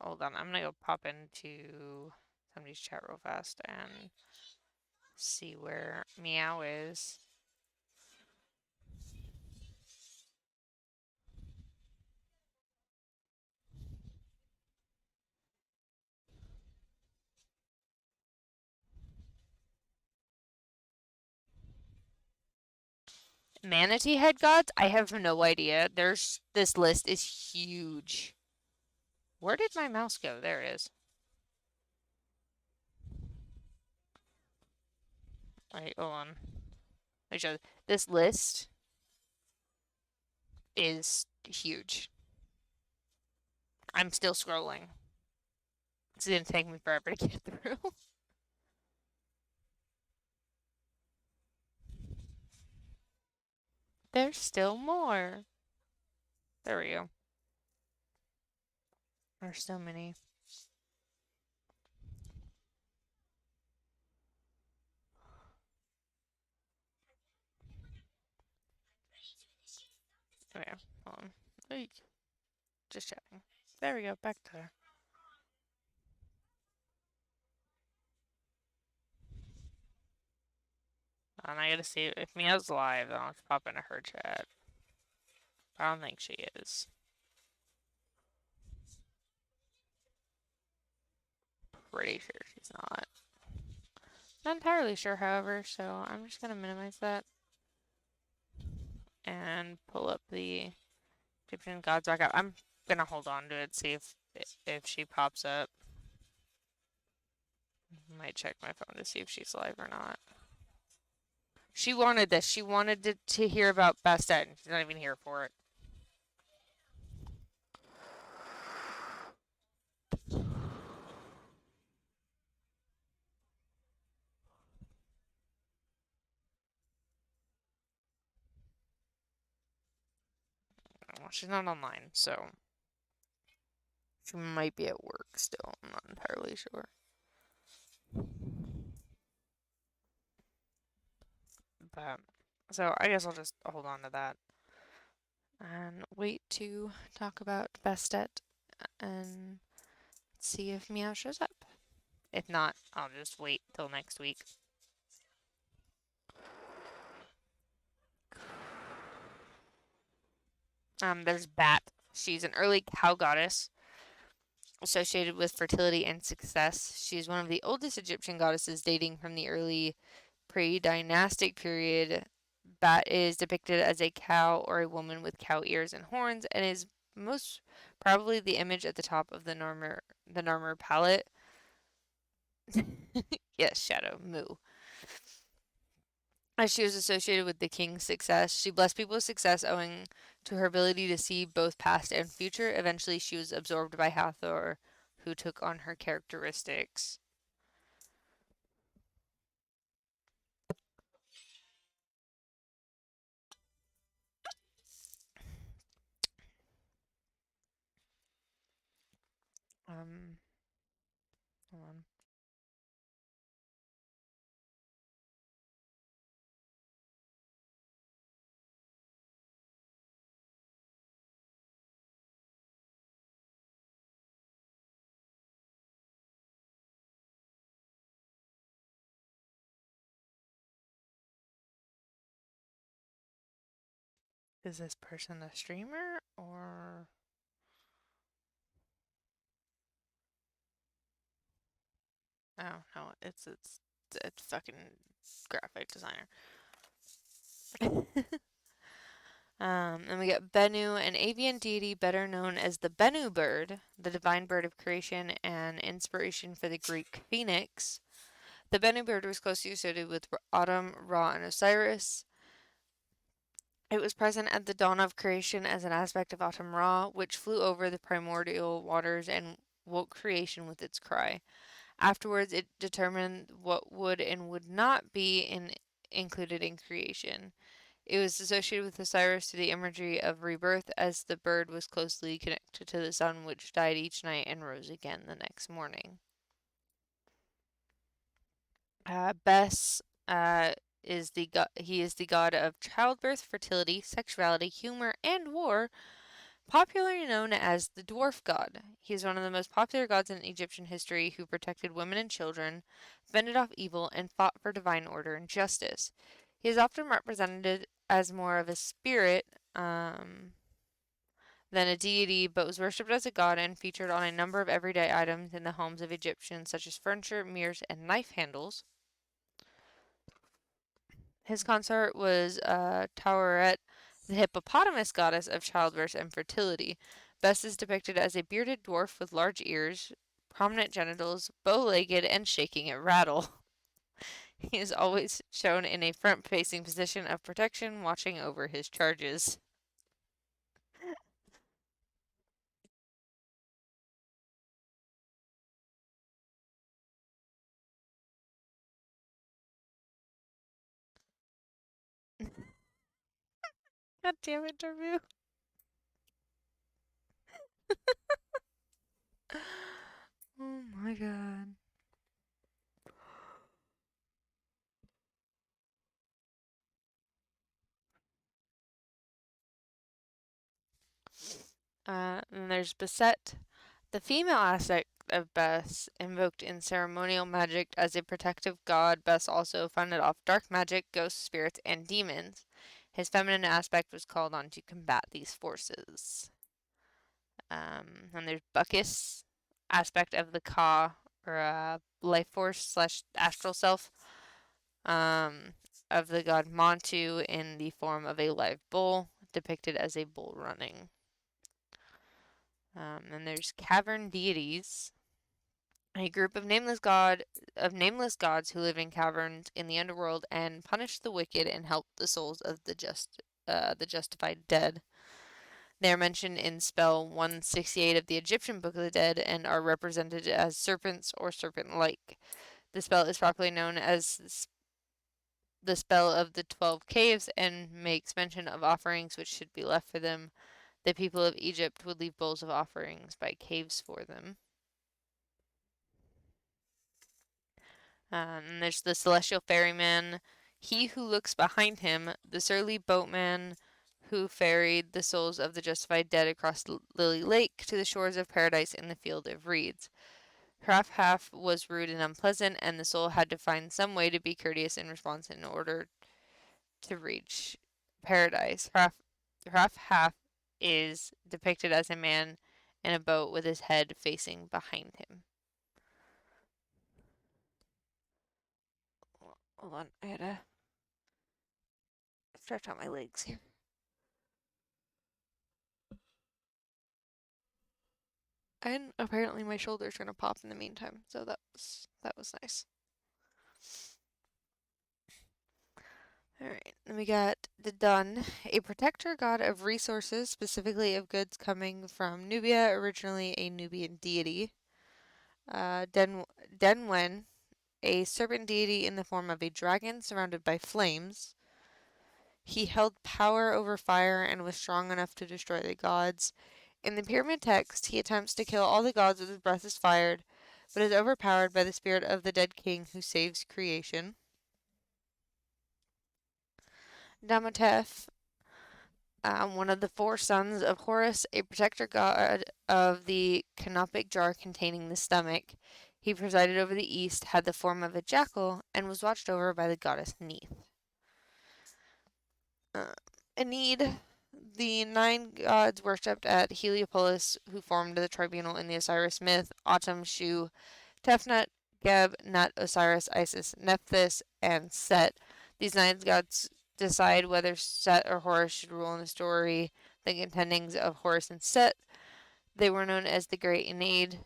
Hold on. I'm gonna go pop into somebody's chat real fast and see where Meow is. Manatee head gods? I have no idea. This list is huge. Where did my mouse go? There it is. Wait, hold on. Let me show you. This list is huge. I'm still scrolling. It's gonna take me forever to get through. There's still more. There we go. There's so many. Okay, hold on. Wait. Just checking. There we go, back to there. And I gotta see if Mia's live, then I'll have to pop into her chat. I don't think she is. pretty sure she's not. Not entirely sure, however, so I'm just gonna minimize that and pull up the Egyptian gods back up. I'm gonna hold on to it, see if she pops up. Might check my phone to see if she's live or not. She wanted this. She wanted to hear about Bastet, and she's not even here for it. Well, she's not online, so she might be at work still. I'm not entirely sure. But so I guess I'll just hold on to that and wait to talk about Bastet and see if Meow shows up. If not, I'll just wait till next week. There's Bat. She's an early cow goddess associated with fertility and success. She's one of the oldest Egyptian goddesses dating from the early pre-dynastic period. Bat is depicted as a cow or a woman with cow ears and horns and is most probably the image at the top of the Narmer palette. Yes, Shadow, moo. As she was associated with the king's success, she blessed people with success owing to her ability to see both past and future. Eventually, she was absorbed by Hathor, who took on her characteristics. Hold on. Is this person a streamer or? Oh no, it's a fucking graphic designer. And we get Bennu, an avian deity better known as the Bennu bird, the divine bird of creation and inspiration for the Greek phoenix. The Bennu bird was closely associated with Autumn, Ra, and Osiris. It was present at the dawn of creation as an aspect of Autumn Ra, which flew over the primordial waters and woke creation with its cry. Afterwards, it determined what would and would not be included in creation. It was associated with Osiris to the imagery of rebirth, as the bird was closely connected to the sun, which died each night and rose again the next morning. Bes is the god of childbirth, fertility, sexuality, humor, and war, popularly known as the dwarf god. He is one of the most popular gods in Egyptian history who protected women and children, fended off evil, and fought for divine order and justice. He is often represented as more of a spirit than a deity, but was worshipped as a god and featured on a number of everyday items in the homes of Egyptians, such as furniture, mirrors, and knife handles. His consort was Taweret, the hippopotamus goddess of childbirth and fertility. Bes is depicted as a bearded dwarf with large ears, prominent genitals, bow-legged, and shaking a rattle. He is always shown in a front-facing position of protection, watching over his charges. God damn it, Darbu. Oh my god. And there's Beset, the female aspect of Bes, invoked in ceremonial magic as a protective god. Bes also fended off dark magic, ghost spirits, and demons. His feminine aspect was called on to combat these forces. And there's Bacchus, aspect of the Ka, or life force slash astral self of the god Montu in the form of a live bull, depicted as a bull running. And there's cavern deities, a group of nameless gods who live in caverns in the underworld and punish the wicked and help the souls of the justified dead. They are mentioned in spell 168 of the Egyptian Book of the Dead and are represented as serpents or serpent-like. The spell is properly known as the spell of the 12 caves and makes mention of offerings which should be left for them. The people of Egypt would leave bowls of offerings by caves for them. And there's the celestial ferryman, he who looks behind him, the surly boatman who ferried the souls of the justified dead across Lily Lake to the shores of paradise in the field of reeds. Half was rude and unpleasant, and the soul had to find some way to be courteous in response in order to reach paradise. Half is depicted as a man in a boat with his head facing behind him. Hold on, I gotta stretch out my legs here. And apparently my shoulder's gonna pop in the meantime, so that was nice. Alright, then we got the Dun, a protector god of resources, specifically of goods coming from Nubia, originally a Nubian deity. Denwen, a serpent deity in the form of a dragon surrounded by flames. He held power over fire and was strong enough to destroy the gods. In the pyramid text, he attempts to kill all the gods with his breath is fired, but is overpowered by the spirit of the dead king who saves creation. Damatef, one of the four sons of Horus, a protector god of the canopic jar containing the stomach. He presided over the east, had the form of a jackal, and was watched over by the goddess Neith. Enid, the 9 gods worshipped at Heliopolis, who formed the tribunal in the Osiris myth: Autumn, Shu, Tefnut, Geb, Nut, Osiris, Isis, Nephthys, and Set. These 9 gods decide whether Set or Horus should rule in the story. The contendings of Horus and Set. They were known as the Great Ennead.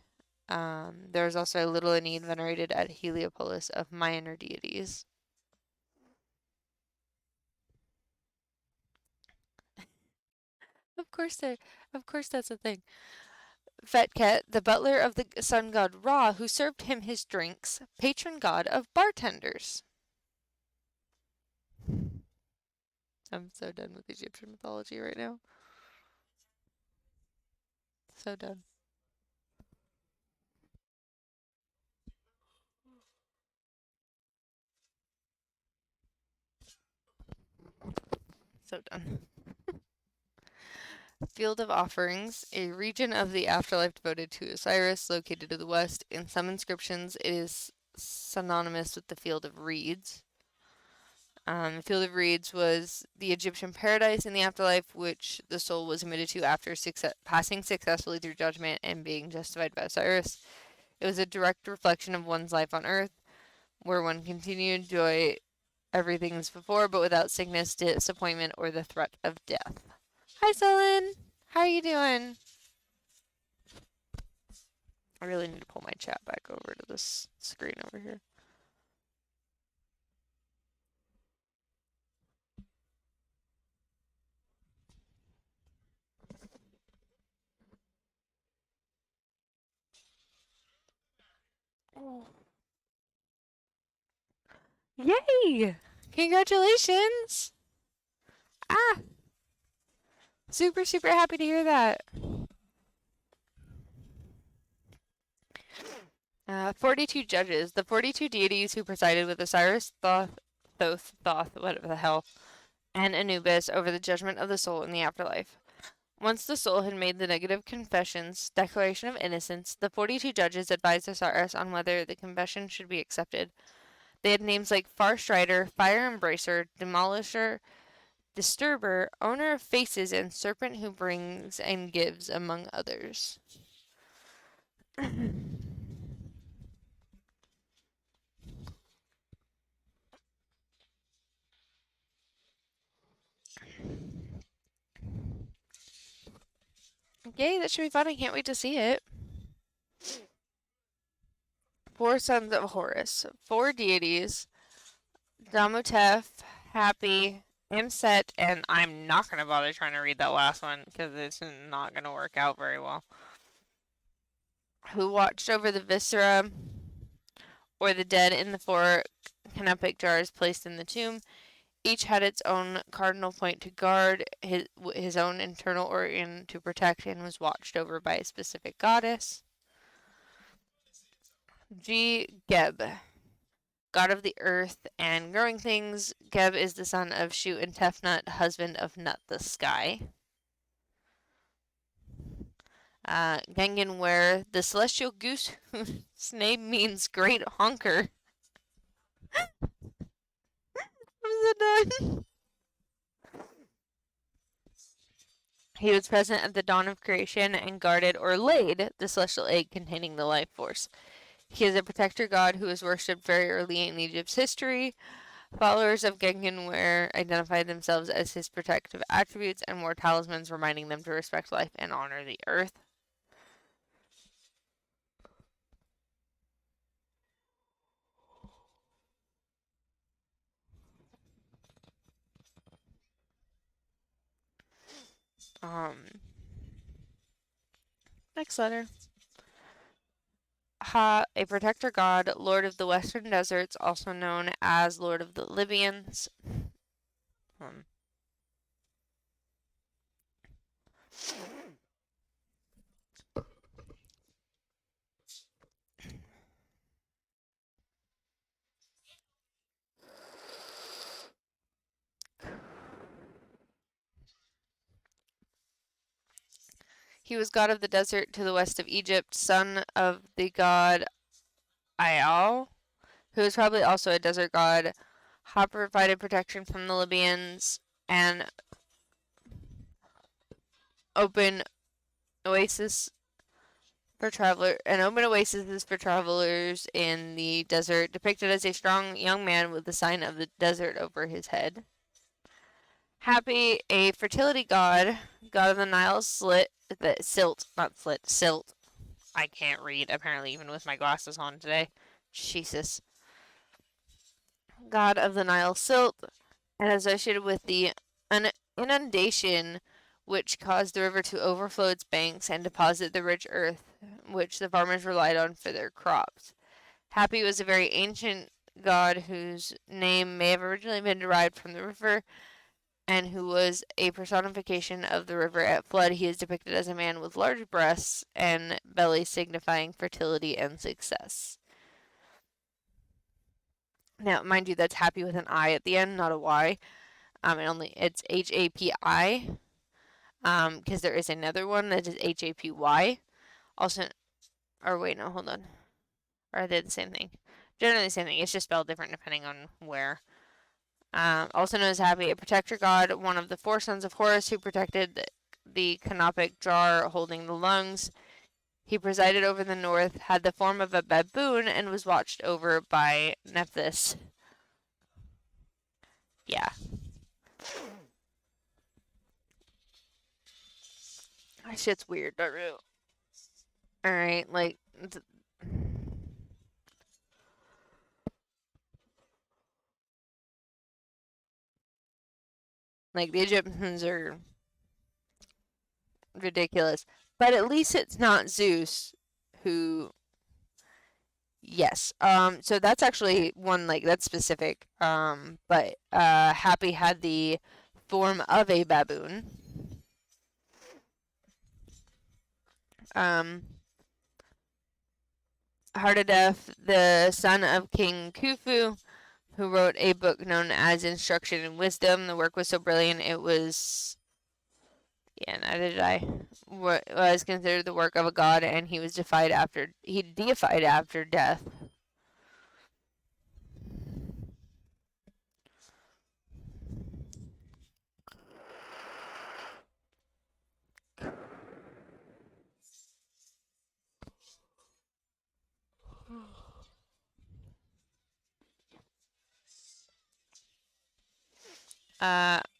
There is also a little Ennead venerated at Heliopolis of minor deities. Of course that's a thing. Fetket, the butler of the sun god Ra, who served him his drinks, patron god of bartenders. I'm so done with Egyptian mythology right now. So done. So done. Field of Offerings, a region of the afterlife devoted to Osiris, located to the west. In some inscriptions, it is synonymous with the Field of Reeds. The Field of Reeds was the Egyptian paradise in the afterlife, which the soul was admitted to after passing successfully through judgment and being justified by Osiris. It was a direct reflection of one's life on earth, where one continued to enjoy everything as before, but without sickness, disappointment, or the threat of death. Hi, Sullen. How are you doing? I really need to pull my chat back over to this screen over here. Oh. Yay! Congratulations! Ah! Super, super happy to hear that. 42 judges. The 42 deities who presided with Osiris, Thoth, whatever the hell, and Anubis over the judgment of the soul in the afterlife. Once the soul had made the negative confessions, declaration of innocence, the 42 judges advised Osiris on whether the confession should be accepted. They had names like Far Strider, Fire Embracer, Demolisher, Disturber, Owner of Faces, and Serpent who brings and gives, among others. Yay, that should be fun. I can't wait to see it. 4 sons of Horus. 4 deities. Damutef, Happy, Imset, and I'm not going to bother trying to read that last one because it's not going to work out very well. Who watched over the viscera or the dead in the 4 canopic jars placed in the tomb. Each had its own cardinal point to guard, his own internal organ to protect, and was watched over by a specific goddess. G. Geb, god of the earth and growing things. Geb is the son of Shu and Tefnut, husband of Nut the sky. Gengenware, the celestial goose whose name means great honker. Was it done? He was present at the dawn of creation and guarded or laid the celestial egg containing the life force. He is a protector god who was worshipped very early in Egypt's history. Followers of Gengenware identified themselves as his protective attributes and wore talismans reminding them to respect life and honor the earth. Next letter. Ha, a protector god, lord of the western deserts, also known as lord of the Libyans. He was god of the desert to the west of Egypt, son of the god Ial, who was probably also a desert god. Ha provided protection from the Libyans and open oasis for travelers in the desert, depicted as a strong young man with the sign of the desert over his head. Happy, a fertility god, god of the Nile, silt. I can't read, apparently, even with my glasses on today. Jesus. God of the Nile, silt, and associated with the inundation which caused the river to overflow its banks and deposit the rich earth which the farmers relied on for their crops. Happy was a very ancient god whose name may have originally been derived from the river and who was a personification of the river at flood. He is depicted as a man with large breasts and belly signifying fertility and success. Now, mind you, that's happy with an I at the end, not a Y. It's HAPI, because there is another one that is HAPY. Also, or wait, no, hold on. Or are they the same thing? Generally the same thing. It's just spelled different depending on where. Also known as Happy, a protector god, one of the 4 sons of Horus who protected the canopic jar holding the lungs. He presided over the north, had the form of a baboon, and was watched over by Nephthys. Yeah. That shit's weird, not real. Alright, like... Like, the Egyptians are ridiculous. But at least it's not Zeus who... Yes. So that's actually one, like, that's specific. But Happy had the form of a baboon. Hardadef, the son of King Khufu, who wrote a book known as Instruction in Wisdom. The work was so brilliant it was... Yeah, neither did I. Was considered the work of a god, and he was deified after death.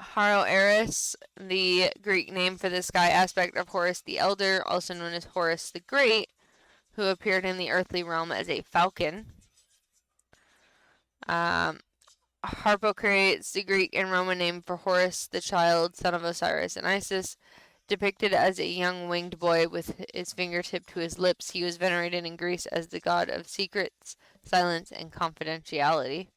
Harl Horus, the Greek name for the sky aspect of Horus the Elder, also known as Horus the Great, who appeared in the earthly realm as a falcon. Harpocrates, the Greek and Roman name for Horus the Child, son of Osiris and Isis, depicted as a young winged boy with his fingertip to his lips. He was venerated in Greece as the god of secrets, silence, and confidentiality.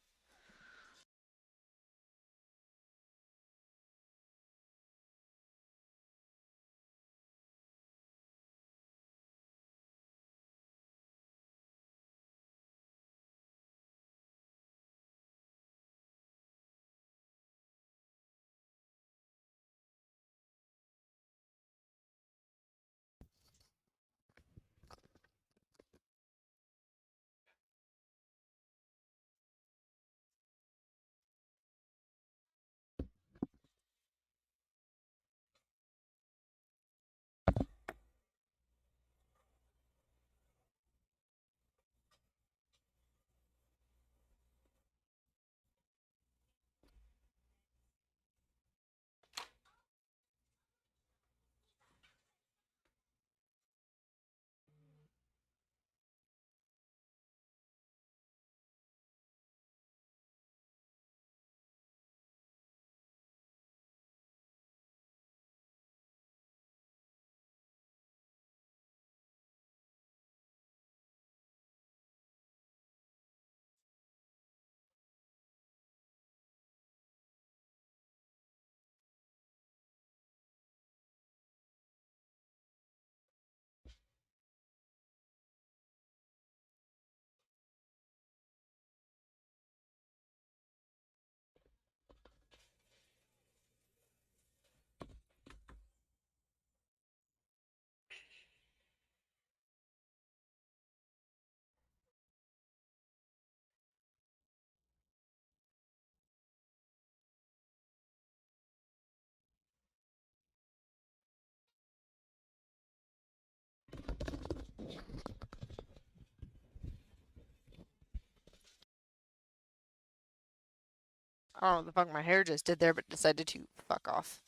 I don't know what the fuck my hair just did there, but decided to fuck off.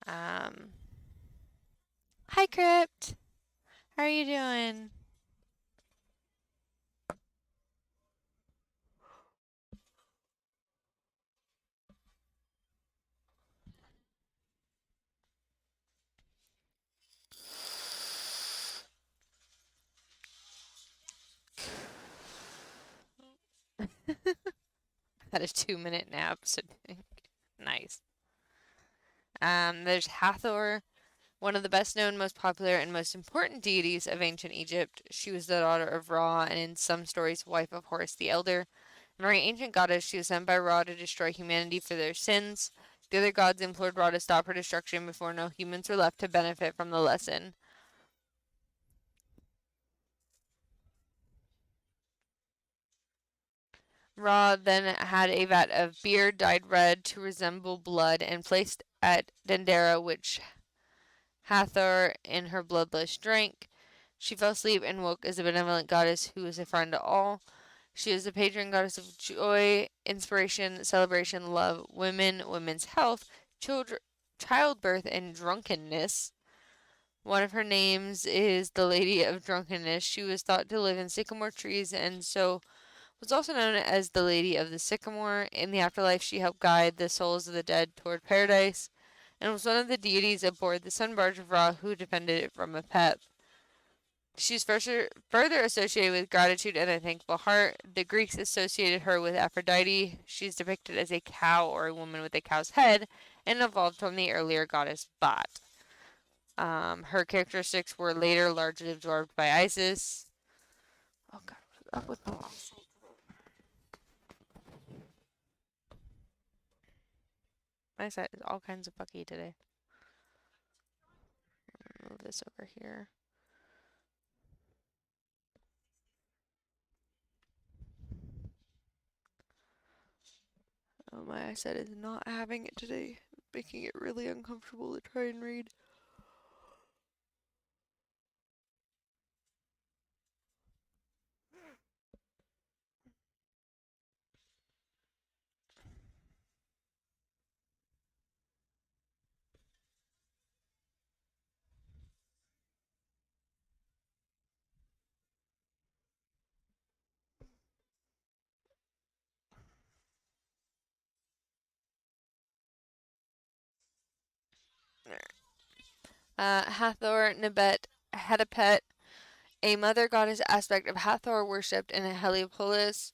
Hi, Crypt. How are you doing? Had a 2-minute nap, so nice. There's Hathor, one of the best known, most popular, and most important deities of ancient Egypt. She was the daughter of Ra, and in some stories, wife of Horus the Elder. A very ancient goddess, she was sent by Ra to destroy humanity for their sins. The other gods implored Ra to stop her destruction before no humans were left to benefit from the lesson. Ra then had a vat of beer dyed red to resemble blood and placed at Dendera, which Hathor in her bloodlust drank. She fell asleep and woke as a benevolent goddess who is a friend to all. She is the patron goddess of joy, inspiration, celebration, love, women, women's health, childbirth, and drunkenness. One of her names is the Lady of Drunkenness. She was thought to live in sycamore trees and so was also known as the Lady of the Sycamore. In the afterlife, she helped guide the souls of the dead toward paradise and was one of the deities aboard the sun barge of Ra who defended it from a pet. She's further associated with gratitude and a thankful heart. The Greeks associated her with Aphrodite. She's depicted as a cow or a woman with a cow's head and evolved from the earlier goddess Bat. Her characteristics were later largely absorbed by Isis. Oh god, what's up with my eyesight? My eyesight is all kinds of fucky today. Move this over here. Oh, my eyesight is not having it today, making it really uncomfortable to try and read. Hathor, Nebet, Hetepet, a mother goddess aspect of Hathor worshipped in Heliopolis.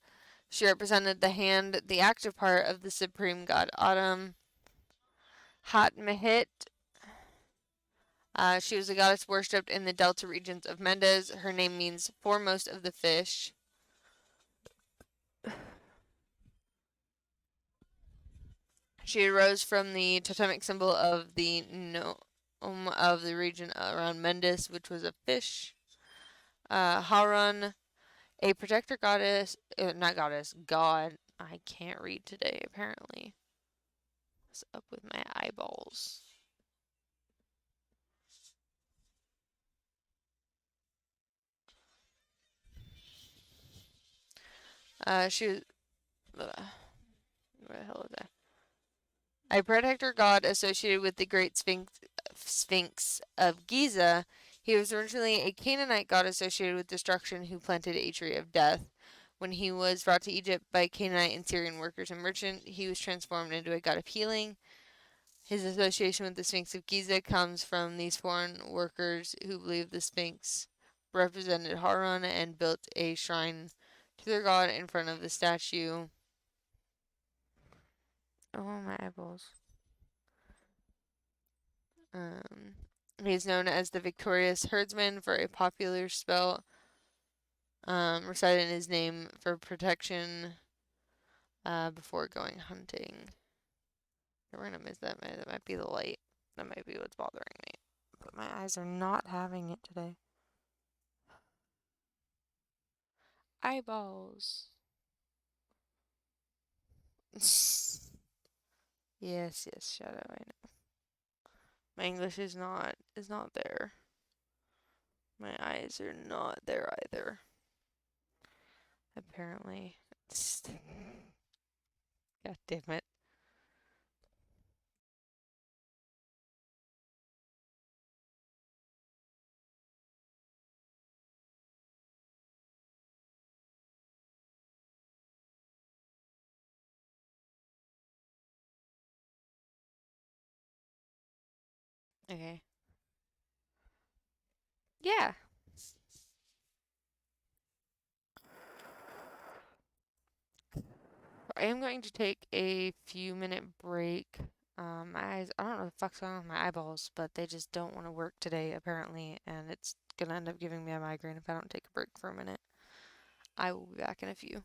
She represented the hand, the active part of the supreme god Autumn. Hatmehit, she was a goddess worshipped in the delta regions of Mendes. Her name means foremost of the fish. She arose from the totemic symbol of the Nome of the region around Mendes, which was a fish. Harun, a protector goddess, not goddess, god. I can't read today, apparently. What's up with my eyeballs? She was. Where the hell is that? A protector god associated with the Great Sphinx of Giza. He was originally a Canaanite god associated with destruction who planted a tree of death. When he was brought to Egypt by Canaanite and Syrian workers and merchants, he was transformed into a god of healing. His association with the Sphinx of Giza comes from these foreign workers who believed the Sphinx represented Harun and built a shrine to their god in front of the statue. Oh, my eyeballs. He is known as the victorious herdsman for a popular spell recited in his name for protection before going hunting. We're gonna miss that. That might be the light. That might be what's bothering me. But my eyes are not having it today. Eyeballs. Yes, Shadow, I know. My English is not there. My eyes are not there either. Apparently. God damn it. Okay. Yeah. I am going to take a few minute break. My eyes, I don't know what the fuck's going on with my eyeballs, but they just don't want to work today, apparently, and it's gonna end up giving me a migraine if I don't take a break for a minute. I will be back in a few.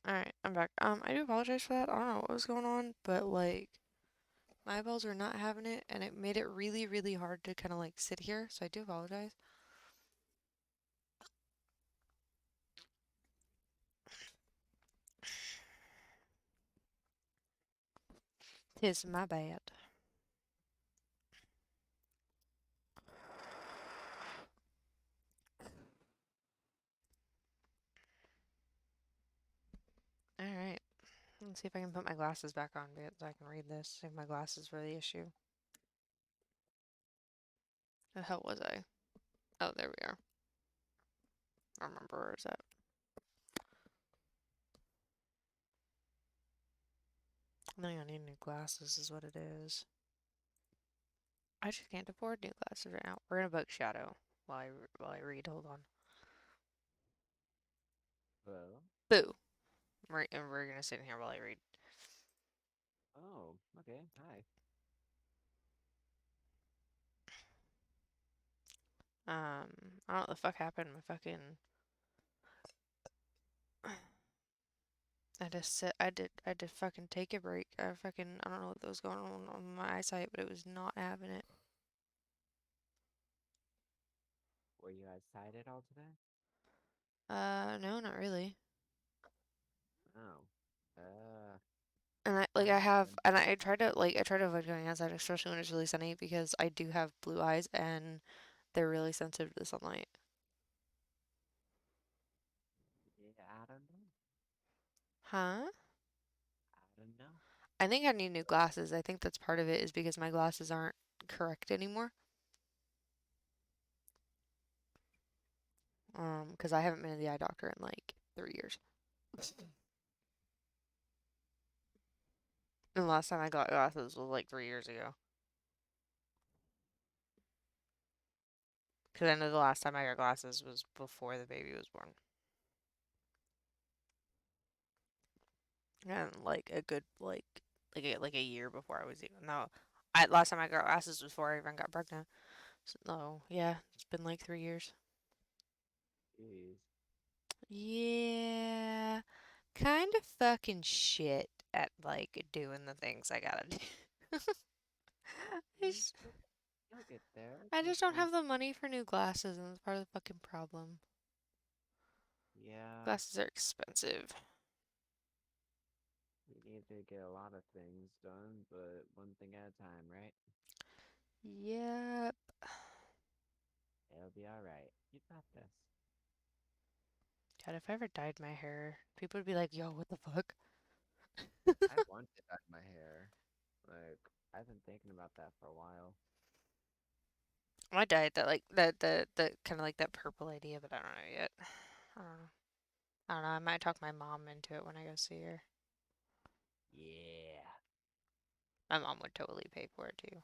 Alright, I'm back. I do apologize for that. I don't know what was going on, but like my eyeballs were not having it and it made it really, really hard to kind of like sit here, so I do apologize. Tis my bad. Alright. Let's see if I can put my glasses back on so I can read this. If my glasses were the issue. The hell was I? Oh, there we are. I remember where it's at. No, I need new glasses is what it is. I just can't afford new glasses right now. We're gonna book Shadow while I read. Hold on. Hello? Boo. And we're gonna sit in here while I read. Oh, okay. Hi. I don't know what the fuck happened. My fucking I did fucking take a break. I don't know what was going on my eyesight, but it was not having it. Were you outside at all today? No, not really. Oh. Uh, And I haven't. I try to avoid going outside, especially when it's really sunny, because I do have blue eyes and they're really sensitive to sunlight. Yeah, I don't know. Huh? I don't know. I think I need new glasses. I think that's part of it is because my glasses aren't correct anymore. Because I haven't been to the eye doctor in like 3 years. And the last time I got glasses was like 3 years ago. Because I know the last time I got glasses was before the baby was born. And like a good like a year before I was even no. Last time I got glasses was before I even got pregnant. So yeah, it's been like 3 years. Jeez. Yeah, kind of fucking shit at like doing the things I gotta do. I Mm, just, You'll get there. I just Trust don't me. have the money for new glasses, and that's part of the fucking problem. Yeah, Glasses are expensive. you need to get a lot of things done, but one thing at a time, right? Yep. It'll be alright. You got this. God, if I ever dyed my hair, people would be like, "Yo, what the fuck?" I want to dye my hair. Like, I've been thinking about that for a while. I dyed that like the kind of like that purple idea, but I don't know yet. I don't know. I don't know. I might talk my mom into it when I go see her. Yeah. My mom would totally pay for it too.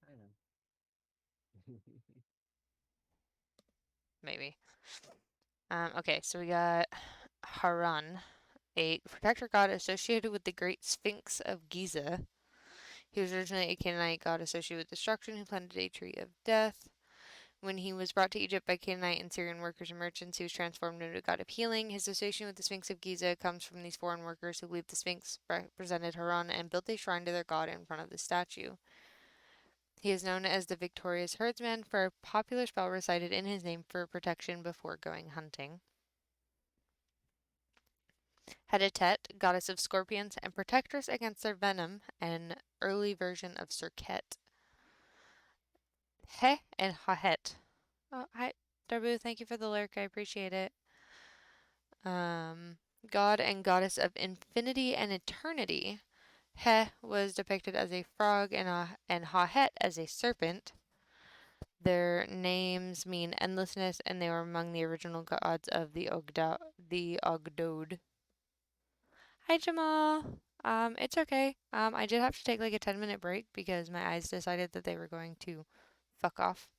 I know. Maybe. Okay, so we got Haran, a protector god associated with the Great Sphinx of Giza. He was originally a Canaanite god associated with destruction who planted a tree of death. When he was brought to Egypt by Canaanite and Syrian workers and merchants, he was transformed into a god of healing. His association with the Sphinx of Giza comes from these foreign workers who believed the Sphinx represented Haran and built a shrine to their god in front of the statue. He is known as the victorious herdsman for a popular spell recited in his name for protection before going hunting. Hedetet, goddess of scorpions and protectress against their venom, an early version of Serket. He and Hahet. Oh, hi, Darbu, thank you for the lyric. I appreciate it. Um, God and goddess of infinity and eternity. He was depicted as a frog and Hahet as a serpent. Their names mean endlessness, and they were among the original gods of the Ogdode. Hi, Jamal. It's okay. I did have to take like a 10-minute break because my eyes decided that they were going to fuck off,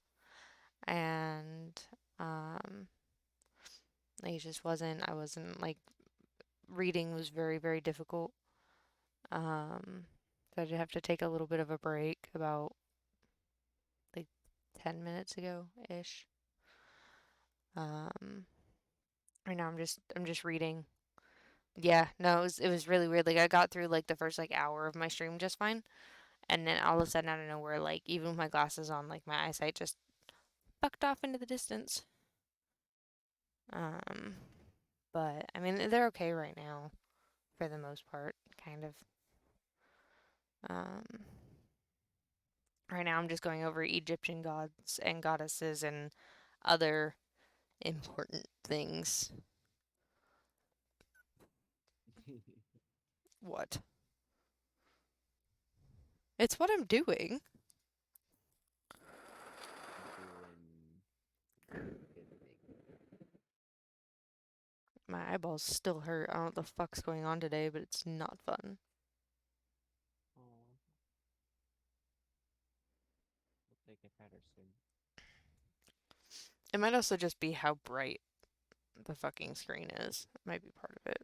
and like it just wasn't. I wasn't like reading was very, very difficult. So I did have to take a little bit of a break about like 10 minutes ago ish. Um, right now I'm just reading. Yeah, no, it was really weird. Like I got through like the first like hour of my stream just fine, and then all of a sudden out of nowhere, like even with my glasses on, like my eyesight just fucked off into the distance. Um, but I mean they're okay right now for the most part, kind of. Um, right now I'm just going over Egyptian gods and goddesses and other important things. What? It's what I'm doing. Doing good things. My eyeballs still hurt. I don't know what the fuck's going on today, but it's not fun. Oh, hope they get better soon. It might also just be how bright the fucking screen is. It might be part of it.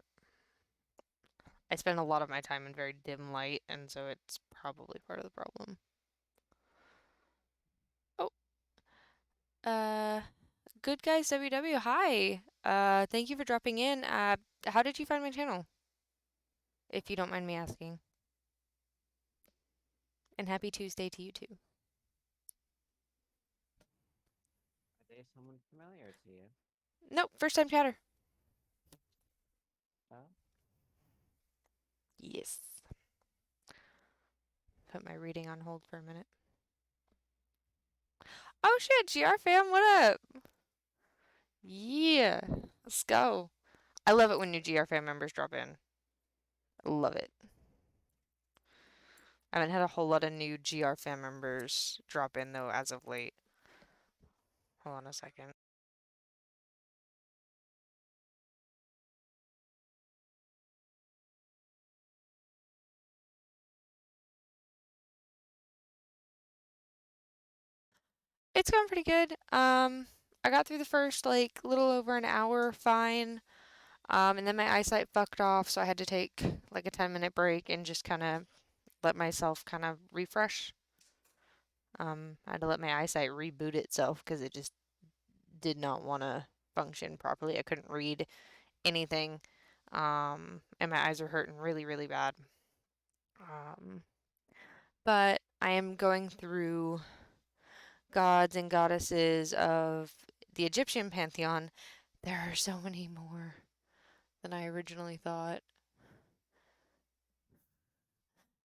I spend a lot of my time in very dim light, and so it's probably part of the problem. Oh, uh, good guys, WW, hi. Thank you for dropping in. How did you find my channel? If you don't mind me asking. And happy Tuesday to you too. Are they someone familiar to you? Nope, first time chatter. Oh, Yes. Put my reading on hold for a minute. Oh shit, GR fam, what up? Yeah, let's go. I love it when new GR fam members drop in. Love it. I haven't had a whole lot of new GR fam members drop in though as of late. Hold on a second. It's going pretty good. I got through the first like little over an hour fine. And then my eyesight fucked off, so I had to take like a 10-minute break and just kind of let myself kind of refresh. I had to let my eyesight reboot itself because it just did not want to function properly. I couldn't read anything. And my eyes were hurting really, really bad. But I am going through gods and goddesses of the Egyptian pantheon. There are so many more than I originally thought.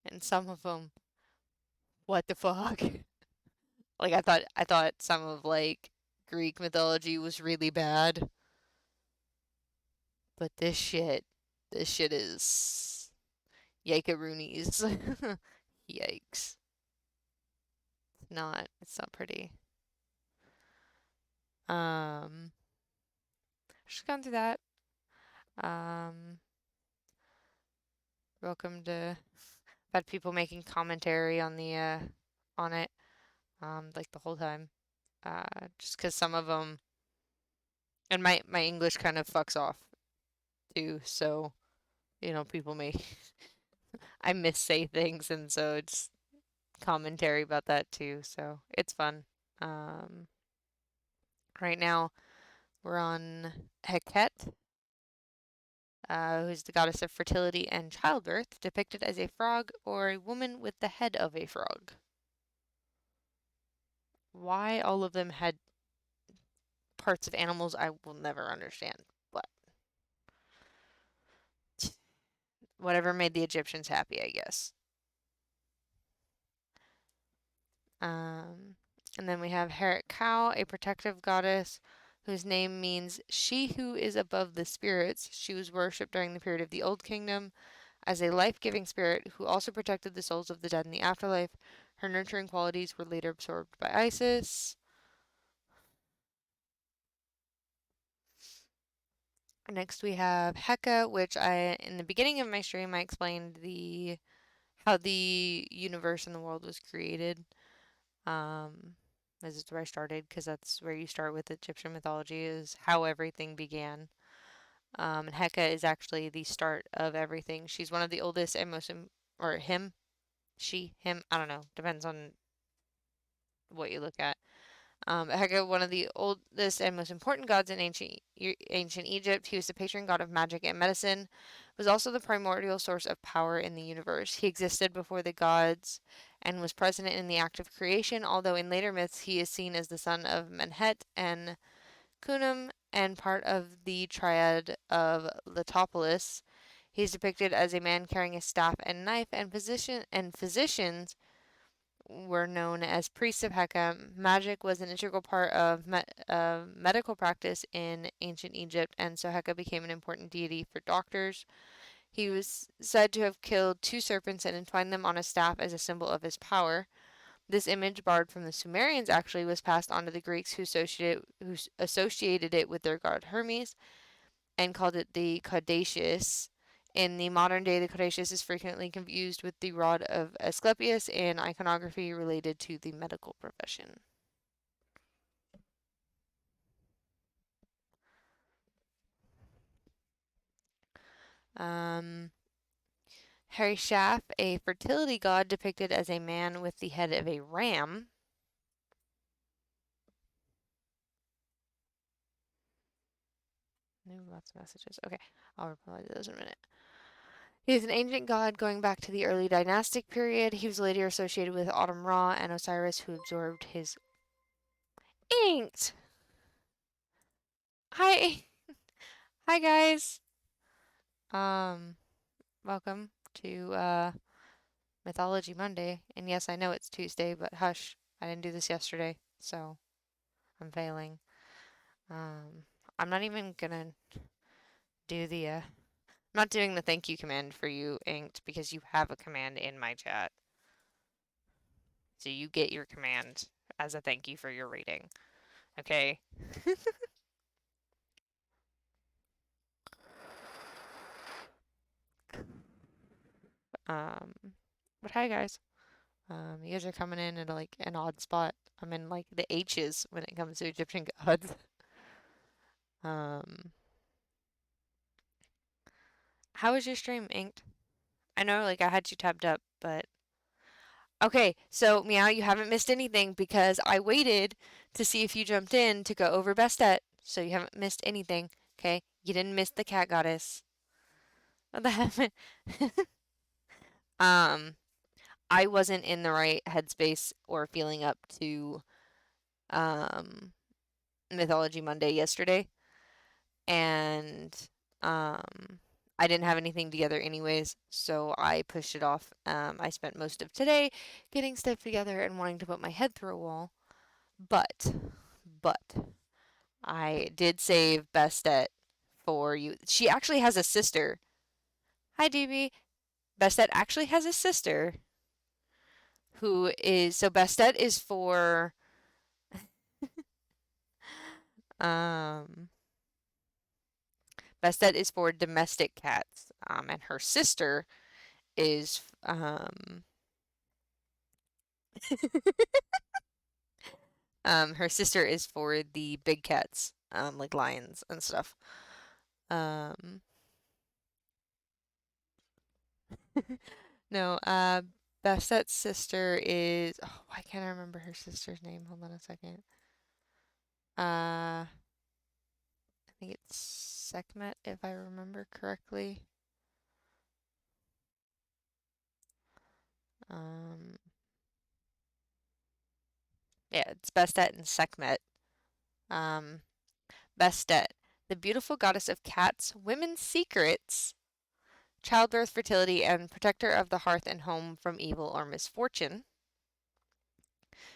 And some of them, what the fuck? Like I thought some of like Greek mythology was really bad, but this shit is yikaroonies. Yikes. It's not pretty. Um, just gone through that. Um, welcome to. I've had people making commentary on the on it, like the whole time. Just 'cause some of them, and my English kind of fucks off too, so people may I missay things, and so it's commentary about that too. So it's fun. Um, right now we're on Heket, who's the goddess of fertility and childbirth, depicted as a frog or a woman with the head of a frog. Why all of them had parts of animals, I will never understand. But whatever made the Egyptians happy, I guess. Um, and then we have Heret Cow, a protective goddess whose name means she who is above the spirits. She was worshipped during the period of the Old Kingdom as a life-giving spirit who also protected the souls of the dead in the afterlife. Her nurturing qualities were later absorbed by Isis. Next we have Heka, which in the beginning of my stream I explained how the universe and the world was created. This is where I started because that's where you start with Egyptian mythology is how everything began. And Heka is actually the start of everything. She's one of the oldest and or him, she, him, I don't know, depends on what you look at. Heka, one of the oldest and most important gods in ancient Egypt, he was the patron god of magic and medicine, was also the primordial source of power in the universe. He existed before the gods and was present in the act of creation, although in later myths he is seen as the son of Menhet and Khnum and part of the triad of Letopolis. He is depicted as a man carrying a staff and knife, and physicians were known as priests of Heka. Magic was an integral part of medical practice in ancient Egypt, and so Heka became an important deity for doctors. He was said to have killed two serpents and entwined them on a staff as a symbol of his power. This image, borrowed from the Sumerians, actually was passed on to the Greeks, who associated it with their god Hermes and called it the Caduceus. In the modern day, the Caduceus is frequently confused with the rod of Asclepius in iconography related to the medical profession. Um, Harishaf, a fertility god depicted as a man with the head of a ram. Lots of messages. Okay, I'll reply to those in a minute. He is an ancient god going back to the early dynastic period. He was later associated with Autumn Ra and Osiris, who absorbed his inked. Hi, hi guys. Welcome to Mythology Monday. And yes, I know it's Tuesday, but hush, I didn't do this yesterday, so I'm failing. I'm not even gonna do I'm not doing the thank you command for you, Inked, because you have a command in my chat. So you get your command as a thank you for your reading. Okay? But hi guys. You guys are coming in at like an odd spot. I'm in like the H's when it comes to Egyptian gods. How was your stream, Inked? I know like I had you tabbed up, but okay, so Meow, you haven't missed anything because I waited to see if you jumped in to go over Bestet, so you haven't missed anything. Okay, you didn't miss the cat goddess. um, I wasn't in the right headspace or feeling up to um Mythology Monday yesterday, and I didn't have anything together anyways, so I pushed it off. I spent most of today getting stuff together and wanting to put my head through a wall, but I did save Bestet for you. She actually has a sister. Hi, DB. Bestet actually has a sister who is so Bestet is for um Bestet is for domestic cats, and her sister is her sister is for the big cats, like lions and stuff. No, Bestet's sister is, oh, why can't I remember her sister's name? Hold on a second. I think it's Sekhmet, if I remember correctly. Yeah, it's Bestet and Sekhmet. Bestet, the beautiful goddess of cats, women's secrets, childbirth, fertility, and protector of the hearth and home from evil or misfortune.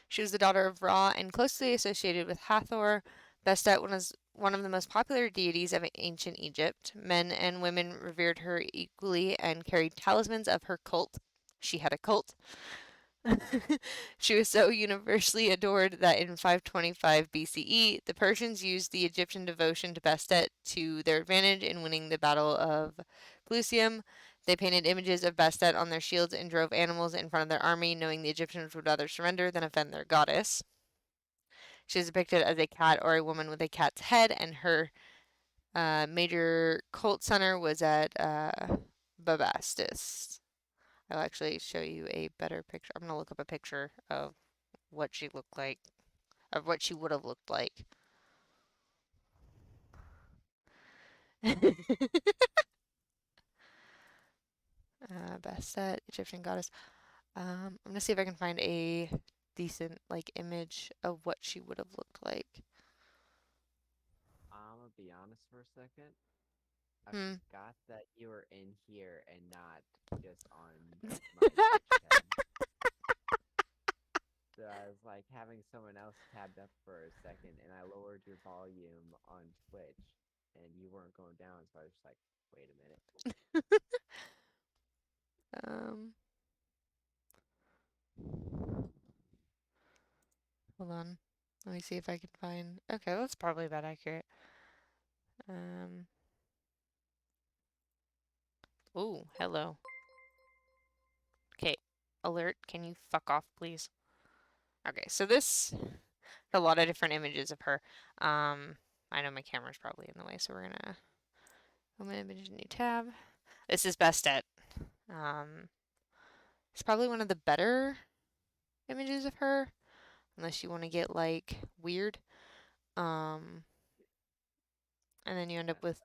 She was the daughter of Ra and closely associated with Hathor. Bestet was one of the most popular deities of ancient Egypt. Men and women revered her equally and carried talismans of her cult. She had a cult. She was so universally adored that in 525 BCE, the Persians used the Egyptian devotion to Bastet to their advantage in winning the Battle of Pelusium. They painted images of Bastet on their shields and drove animals in front of their army, knowing the Egyptians would rather surrender than offend their goddess. She is depicted as a cat or a woman with a cat's head, and her major cult center was at Bubastis. I'll actually show you a better picture. I'm going to look up a picture of what she looked like. of what she would have looked like. Bastet, Egyptian goddess. I'm gonna see if I can find a decent like image of what she would have looked like. I'm gonna be honest for a second. I Hmm. forgot that you were in here and not just on my Twitch tab. So I was like having someone else tabbed up for a second, and I lowered your volume on Twitch, and you weren't going down. So I was just like, wait a minute. Um, hold on. Let me see if I can find. Okay, that's probably about accurate. Um. Oh, hello. Okay. Alert. Can you fuck off, please? Okay, so this a lot of different images of her. I know my camera's probably in the way, so we're gonna open image, new tab. This is best at. Um, it's probably one of the better images of her, unless you want to get like weird. Um, and then you end up with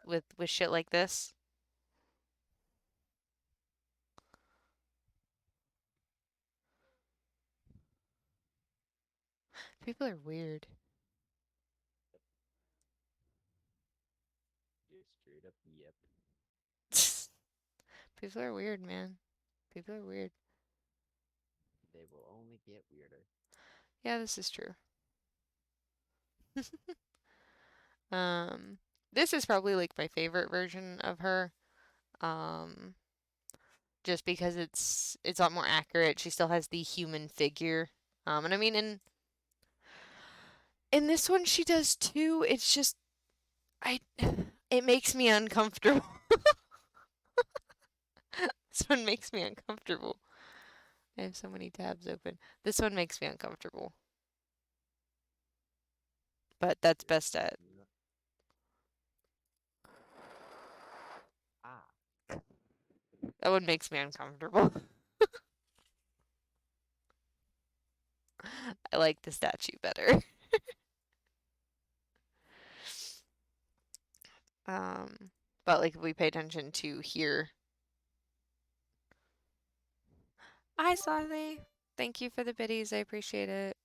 shit like this. People are weird. Just straight up, yep. People are weird, man. People are weird. They will only get weirder. Yeah, this is true. Um, this is probably like my favorite version of her. Um, just because it's a lot more accurate. She still has the human figure. And I mean in this one she does too. It's just I it makes me uncomfortable. This one makes me uncomfortable. I have so many tabs open. This one makes me uncomfortable. But that's best at. Ah, That one makes me uncomfortable. I like the statue better. But like if we pay attention to here. Hi, Sally. Thank you for the biddies. I appreciate it.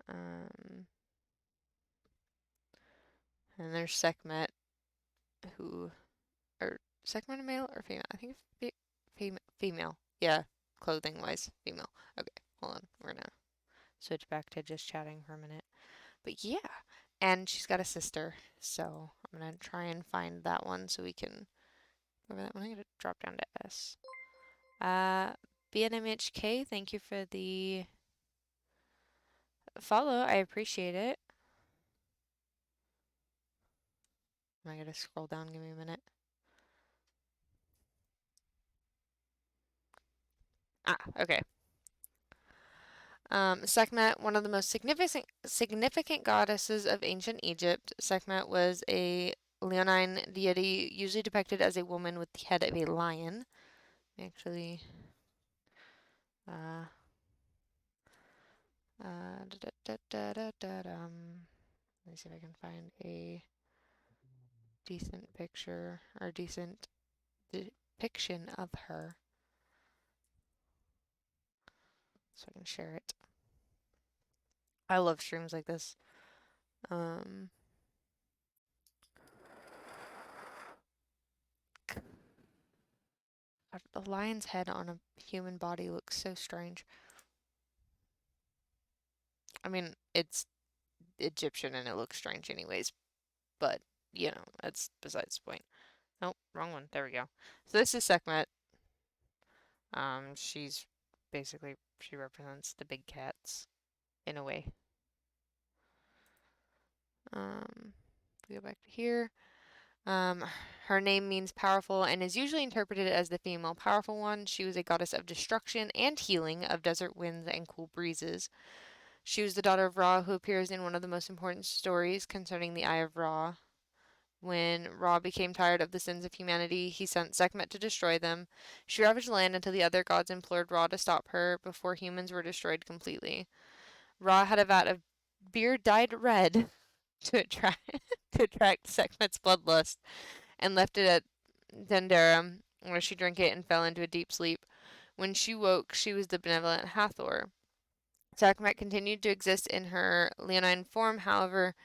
Um, and there's Sekhmet, who, or Sekhmet a male or female? I think it's female. Yeah, clothing wise, female. Okay, hold on. We're gonna switch back to just chatting for a minute. But yeah, and she's got a sister, so I'm gonna try and find that one so we can go over that one. I'm gonna drop down to S. BNMHK, thank you for the follow. I appreciate it. I gotta scroll down. Give me a minute. Okay. Sekhmet, one of the most significant goddesses of ancient Egypt. Sekhmet was a leonine deity, usually depicted as a woman with the head of a lion. Actually, uh, let me see if I can find a decent picture or decent depiction of her so I can share it. I love streams like this. A lion's head on a human body looks so strange. I mean, it's Egyptian and it looks strange anyways, but, you know, that's besides the point. Nope, wrong one. There we go. So this is Sekhmet. She's basically, she represents the big cats in a way. We go back to here. Her name means powerful and is usually interpreted as the female powerful one. She was a goddess of destruction and healing of desert winds and cool breezes. She was the daughter of Ra, who appears in one of the most important stories concerning the Eye of Ra, When Ra became tired of the sins of humanity, he sent Sekhmet to destroy them. She ravaged land until the other gods implored Ra to stop her before humans were destroyed completely. Ra had a vat of beer dyed red to attract Sekhmet's bloodlust and left it at Dendera, where she drank it and fell into a deep sleep. When she woke, she was the benevolent Hathor. Sekhmet continued to exist in her leonine form, however,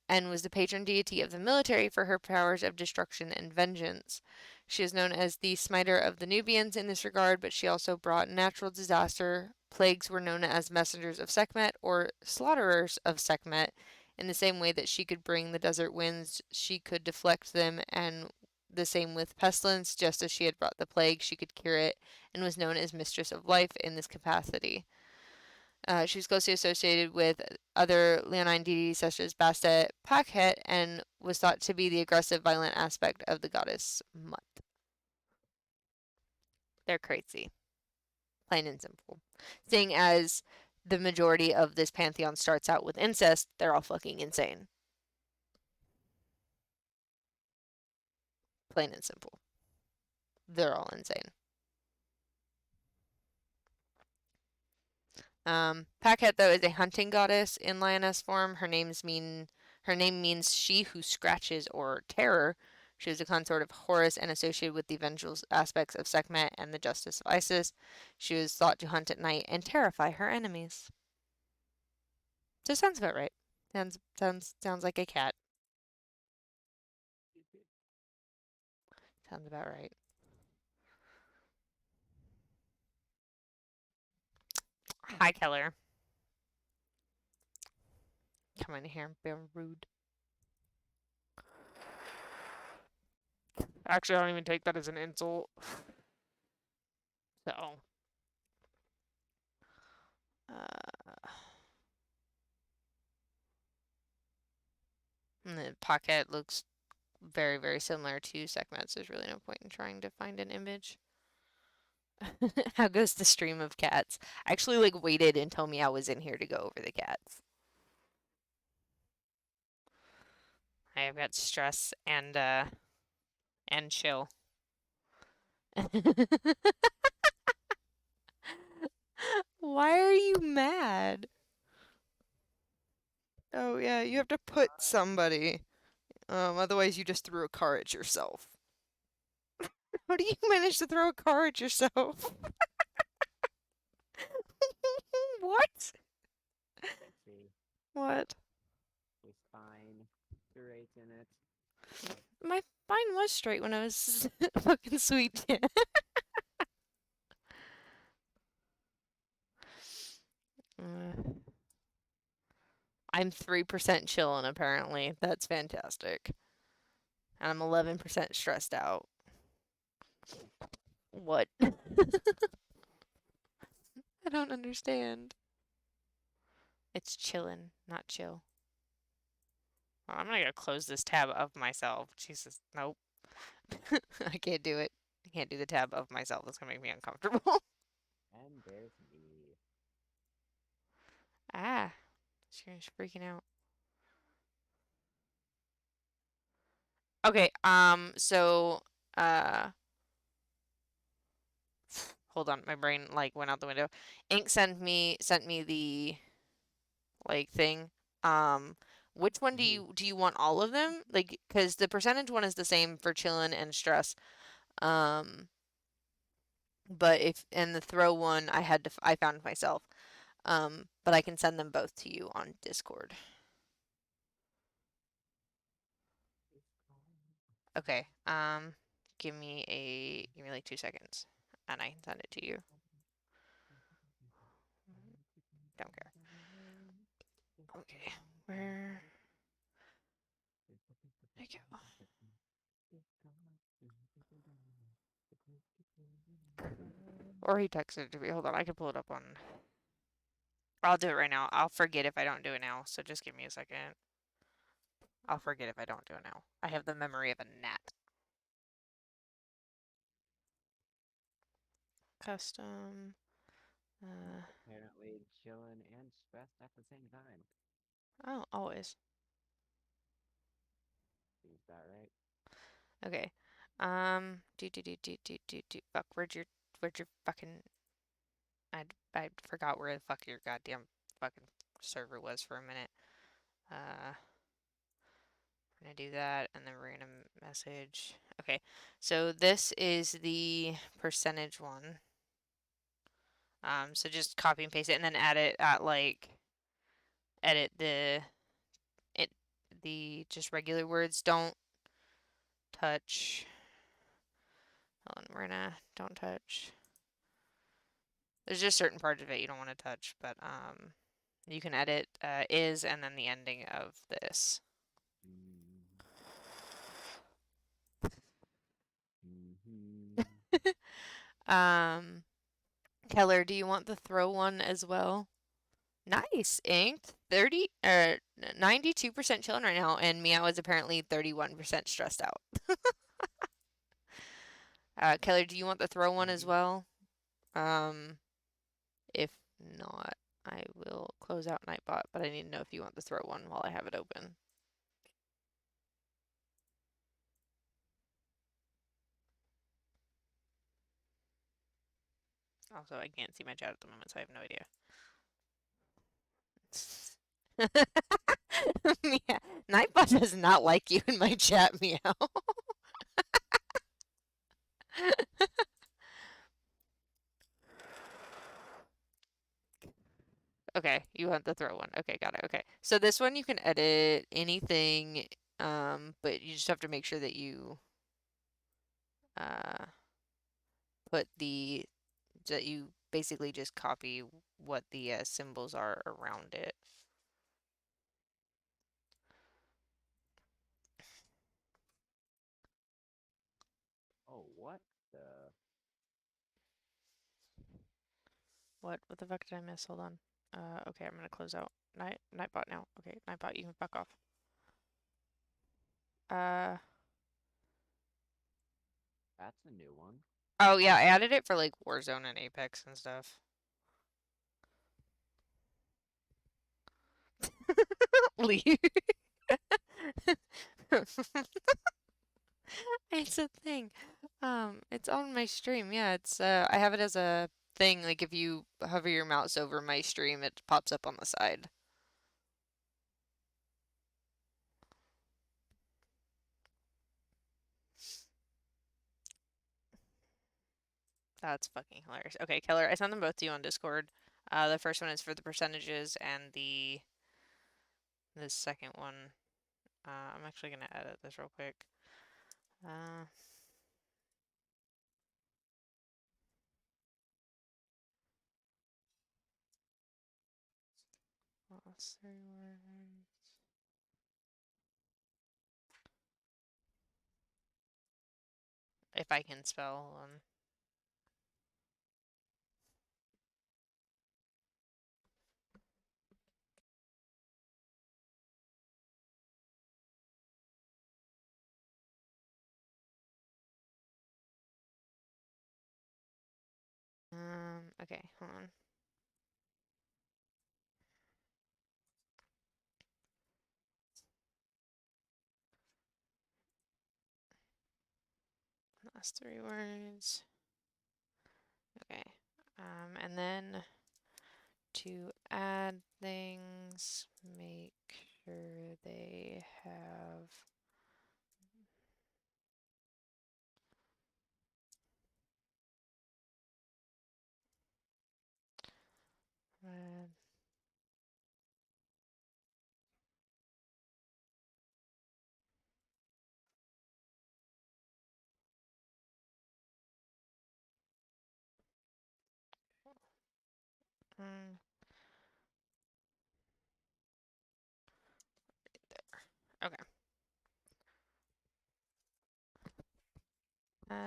and was the patron deity of the military for her powers of destruction and vengeance. She is known as the smiter of the Nubians in this regard, but she also brought natural disaster. Plagues were known as messengers of Sekhmet or slaughterers of Sekhmet. In the same way that she could bring the desert winds, she could deflect them, and the same with pestilence. Just as she had brought the plague, she could cure it, and was known as mistress of life in this capacity. She was closely associated with other Leonine deities such as Bastet, Pakhet, and was thought to be the aggressive, violent aspect of the goddess Mut. They're crazy, plain and simple. Seeing as the majority of this pantheon starts out with incest, they're all fucking insane. Plain and simple. They're all insane. Pakhet, though, is a hunting goddess in lioness form. Her name means she who scratches or terror. She was a consort of Horus and associated with the vengeful aspects of Sekhmet and the justice of Isis. She was thought to hunt at night and terrify her enemies. So sounds about right. Sounds like a cat. Sounds about right. Hi, Keller. Come in here and be rude. Actually, I don't even take that as an insult. So, and the pocket looks very, very similar to Sekhmet, so there's really no point in trying to find an image. How goes the stream of cats? I actually waited until Meow was in here to go over the cats. I've got stress and chill. Why are you mad? Oh yeah, you have to put somebody. Otherwise you just threw a car at yourself. How do you manage to throw a car at yourself? What? See, What? the spine, straight in it. My spine was straight when I was fucking sweet. I'm 3% chillin' apparently. That's fantastic. And I'm 11% stressed out. What? I don't understand. It's chillin', not chill. Well, I'm gonna close this tab of myself. Jesus, nope. I can't do it. I can't do the tab of myself. That's gonna make me uncomfortable. And there's me. Ah, she's freaking out. Okay, so, hold on, my brain, went out the window. Ink sent me the, thing. Which one do you want all of them? Because the percentage one is the same for chillin' and stress. But and the throw one, I found myself. But I can send them both to you on Discord. Okay. Give me 2 seconds, and I can send it to you. Don't care. Okay, where? There you go. Or he texted it to me. Hold on, I can pull it up on. I'll do it right now. I'll forget if I don't do it now, so just give me a second. I'll forget if I don't do it now. I have the memory of a gnat. Custom. Apparently chilling and stressed at the same time. Oh, always. Is that right? Okay. Fuck, where'd your fucking, I forgot where the fuck your goddamn fucking server was for a minute. We're gonna do that, and then we're gonna message. Okay, so this is the percentage one. So just copy and paste it, and then add it at like, edit the just regular words. Don't touch. Hold on, we're gonna don't touch. There's just certain parts of it you don't want to touch, but you can edit is and then the ending of this. Keller, do you want the throw one as well? Nice, inked. 92% chilling right now, and Meow is apparently 31% stressed out. Keller, do you want the throw one as well? If not, I will close out Nightbot, but I need to know if you want the throw one while I have it open. Also, I can't see my chat at the moment, so I have no idea. Yeah, Nightbot does not like you in my chat, Meow. Okay, you want the throw one. Okay, got it. Okay. So this one you can edit anything, but you just have to make sure that you put that you basically just copy what the symbols are around it. Oh, what the? What the fuck did I miss? Hold on. Okay, I'm gonna close out Nightbot now. Okay, Nightbot, you can fuck off. That's a new one. Oh yeah, I added it for like Warzone and Apex and stuff. Leave. It's a thing. It's on my stream. Yeah, it's I have it as a thing. Like if you hover your mouse over my stream, it pops up on the side. That's fucking hilarious. Okay, Keller, I sent them both to you on Discord. The first one is for the percentages, and the second one, I'm actually gonna edit this real quick. Last 3 words. If I can spell one. Okay, hold on. Last 3 words. Okay. And then to add things, make sure they have red. Mm, okay.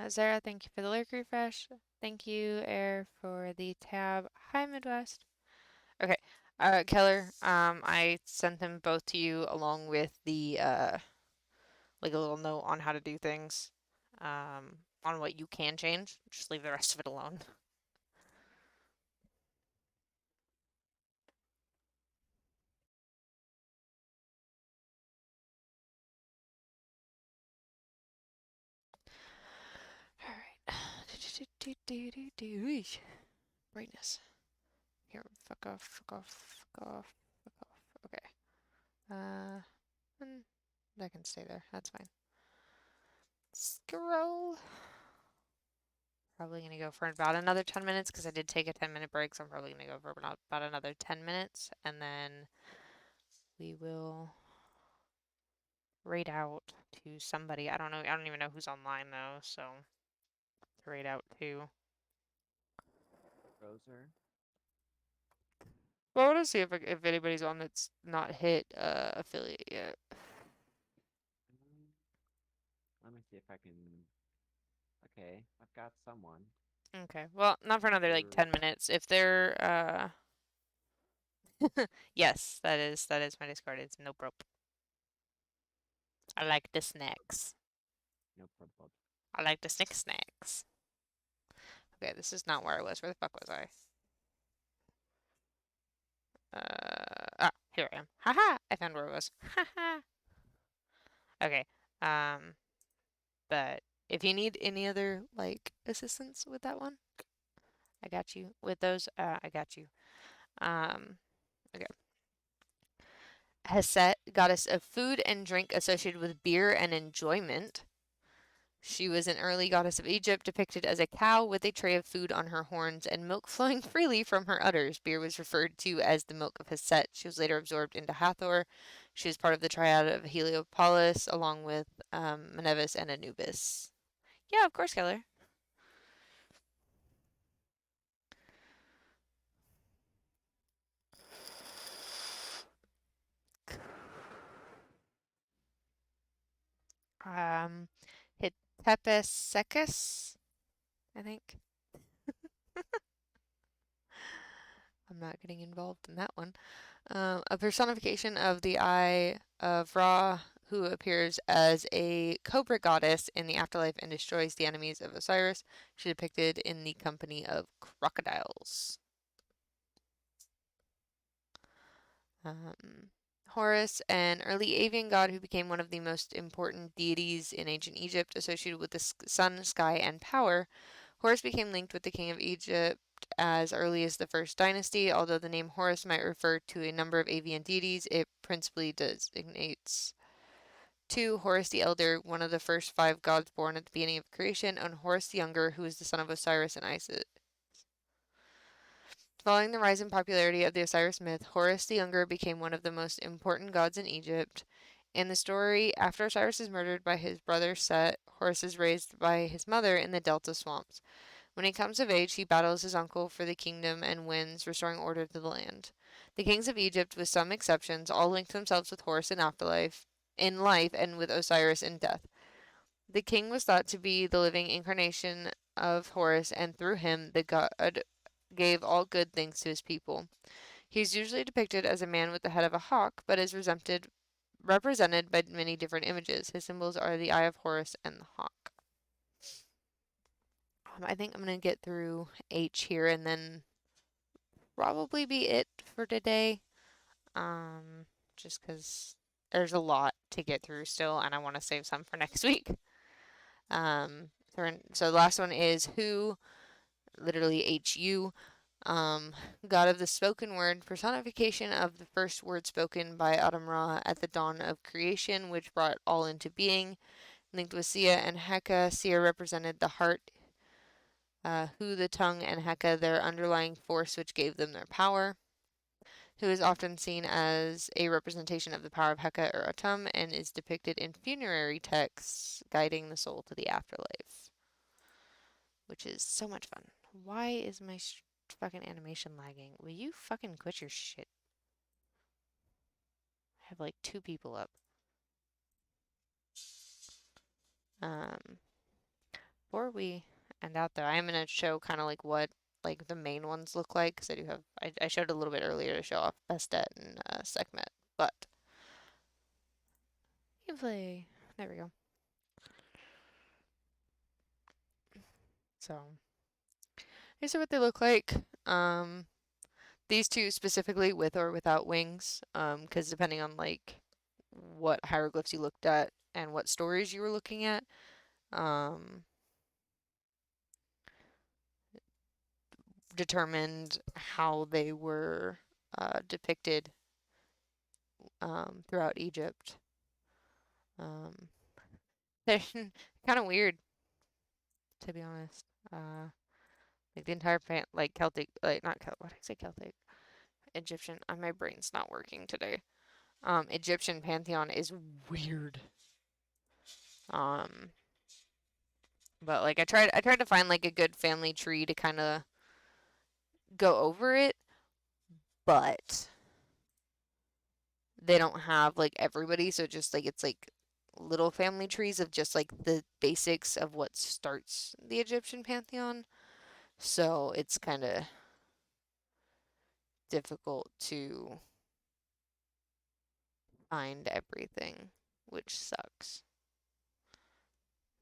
Zara, thank you for the lurk refresh. Thank you, Air, for the tab. Hi, Midwest. Okay. Keller, I sent them both to you along with the like a little note on how to do things. On what you can change. Just leave the rest of it alone. Brightness. Here, fuck off, fuck off, fuck off, fuck off. Okay. That can stay there. That's fine. Scroll. Probably gonna go for about another 10 minutes because I did take a 10-minute break, so I'm probably gonna go for about another 10 minutes, and then we will raid out to somebody. I don't know. I don't even know who's online though, so to raid out to. Roser. Well, I want to see if anybody's on that's not hit affiliate yet. Let me see if I can. Okay, I've got someone. Okay. Well, not for another like 10 minutes. If they're yes, that is my Discord. It's no probe. I like the snacks. No problem. I like the snacks. Okay, this is not where I was. Where the fuck was I? Here I am. Haha! I found where I was. Haha! Okay. But if you need any other, like, assistance with that one, I got you. With those, I got you. Okay. Heset, goddess of food and drink associated with beer and enjoyment. She was an early goddess of Egypt, depicted as a cow with a tray of food on her horns and milk flowing freely from her udders. Beer was referred to as the milk of Heset. She was later absorbed into Hathor. She was part of the triad of Heliopolis, along with Mnevis and Anubis. Yeah, of course, Keller. Hitepesecus, I think. I'm not getting involved in that one. A personification of the Eye of Ra, who appears as a cobra goddess in the afterlife and destroys the enemies of Osiris. She depicted in the company of crocodiles. Horus, an early avian god who became one of the most important deities in ancient Egypt, associated with the sun, sky, and power. Horus became linked with the king of Egypt as early as the first dynasty. Although the name Horus might refer to a number of avian deities, it principally designates two: Horus the Elder, one of the first 5 gods born at the beginning of creation, and Horus the Younger, who is the son of Osiris and Isis. Following the rise in popularity of the Osiris myth, Horus the Younger became one of the most important gods in Egypt. In the story, after Osiris is murdered by his brother Set, Horus is raised by his mother in the Delta swamps. When he comes of age, he battles his uncle for the kingdom and wins, restoring order to the land. The kings of Egypt, with some exceptions, all linked themselves with Horus in life and with Osiris in death. The king was thought to be the living incarnation of Horus, and through him, the god gave all good things to his people. He is usually depicted as a man with the head of a hawk, but is represented by many different images. His symbols are the Eye of Horus and the hawk. I think I'm going to get through H here and then probably be it for today. Just because there's a lot to get through still, and I want to save some for next week. So the last one is Hu, literally H-U. God of the spoken word, personification of the first word spoken by Adam Ra at the dawn of creation, which brought all into being. Linked with Sia and Heka, Sia represented the heart, Hu the tongue, and Heka their underlying force which gave them their power. Hu is often seen as a representation of the power of Heka or Atum and is depicted in funerary texts, guiding the soul to the afterlife, which is so much fun. Why is my fucking animation lagging? Will you fucking quit your shit? I have like 2 people up. Before we end out there, I'm gonna show kind of like what like the main ones look like, because I do have I showed a little bit earlier to show off Bestet and Sekhmet, but gameplay. There we go. So these are what they look like. These 2 specifically with or without wings, because depending on like what hieroglyphs you looked at and what stories you were looking at, determined how they were depicted throughout Egypt. They're kind of weird, to be honest. Like the entire like Celtic, like not Celtic, what did I say Celtic? Egyptian. My brain's not working today. Egyptian pantheon is weird. But like I tried to find like a good family tree to kind of go over it, but they don't have like everybody, so just like it's like little family trees of just like the basics of what starts the Egyptian pantheon. So it's kind of difficult to find everything, which sucks.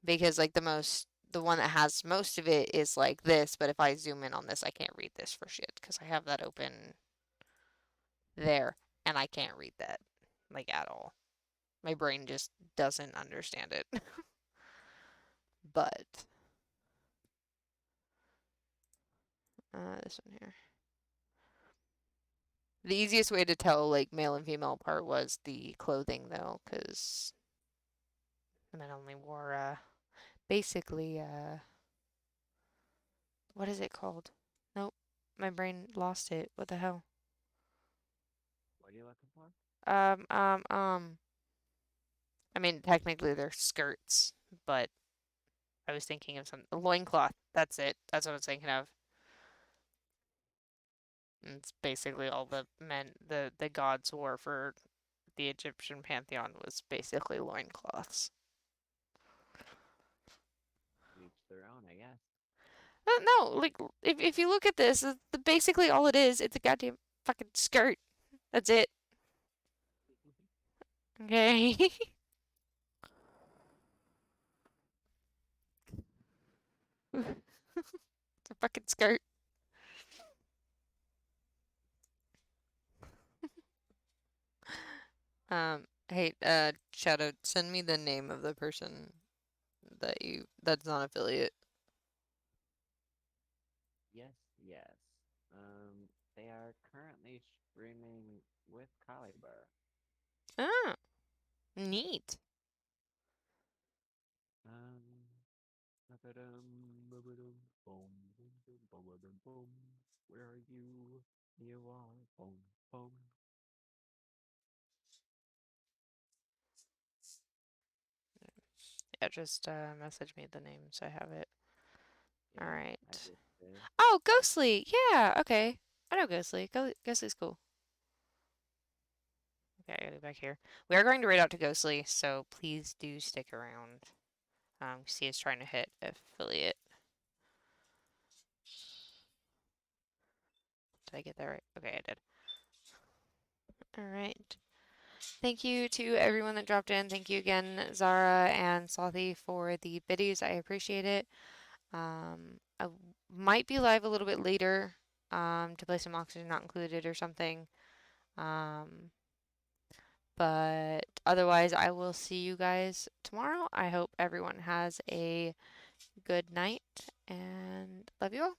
Because like the one that has most of it is like this, but if I zoom in on this, I can't read this for shit because I have that open there and I can't read that like at all. My brain just doesn't understand it. But this one here. The easiest way to tell like male and female apart was the clothing though, because the men only wore basically what is it called? Nope, my brain lost it. What the hell? What are you looking for? I mean, technically they're skirts, but I was thinking of some loincloth. That's it. That's what I was thinking of. And it's basically all the men the gods wore for the Egyptian pantheon was basically loincloths. Each their own, I guess. No, like if you look at this, basically all it is, it's a goddamn fucking skirt. That's it. Okay. It's a fucking skirt. Hey, Shadow, send me the name of the person that's not affiliate. Yes, yes. They are currently streaming with Caliber. Ah, neat. Where are you? You are boom, boom. Yeah, just message me the name so I have it. Yeah, All I right. just did. Oh, Ghostly. Yeah, okay. I know Ghostly. Ghostly's cool. Okay, I gotta go back here. We are going to raid out to Ghostly, so please do stick around. See us trying to hit affiliate. Did I get that right? Okay, I did. All right. Thank you to everyone that dropped in. Thank you again, Zara and Slothy, for the biddies. I appreciate it. I might be live a little bit later to play some Oxygen Not Included or something. But otherwise, I will see you guys tomorrow. I hope everyone has a good night and love you all.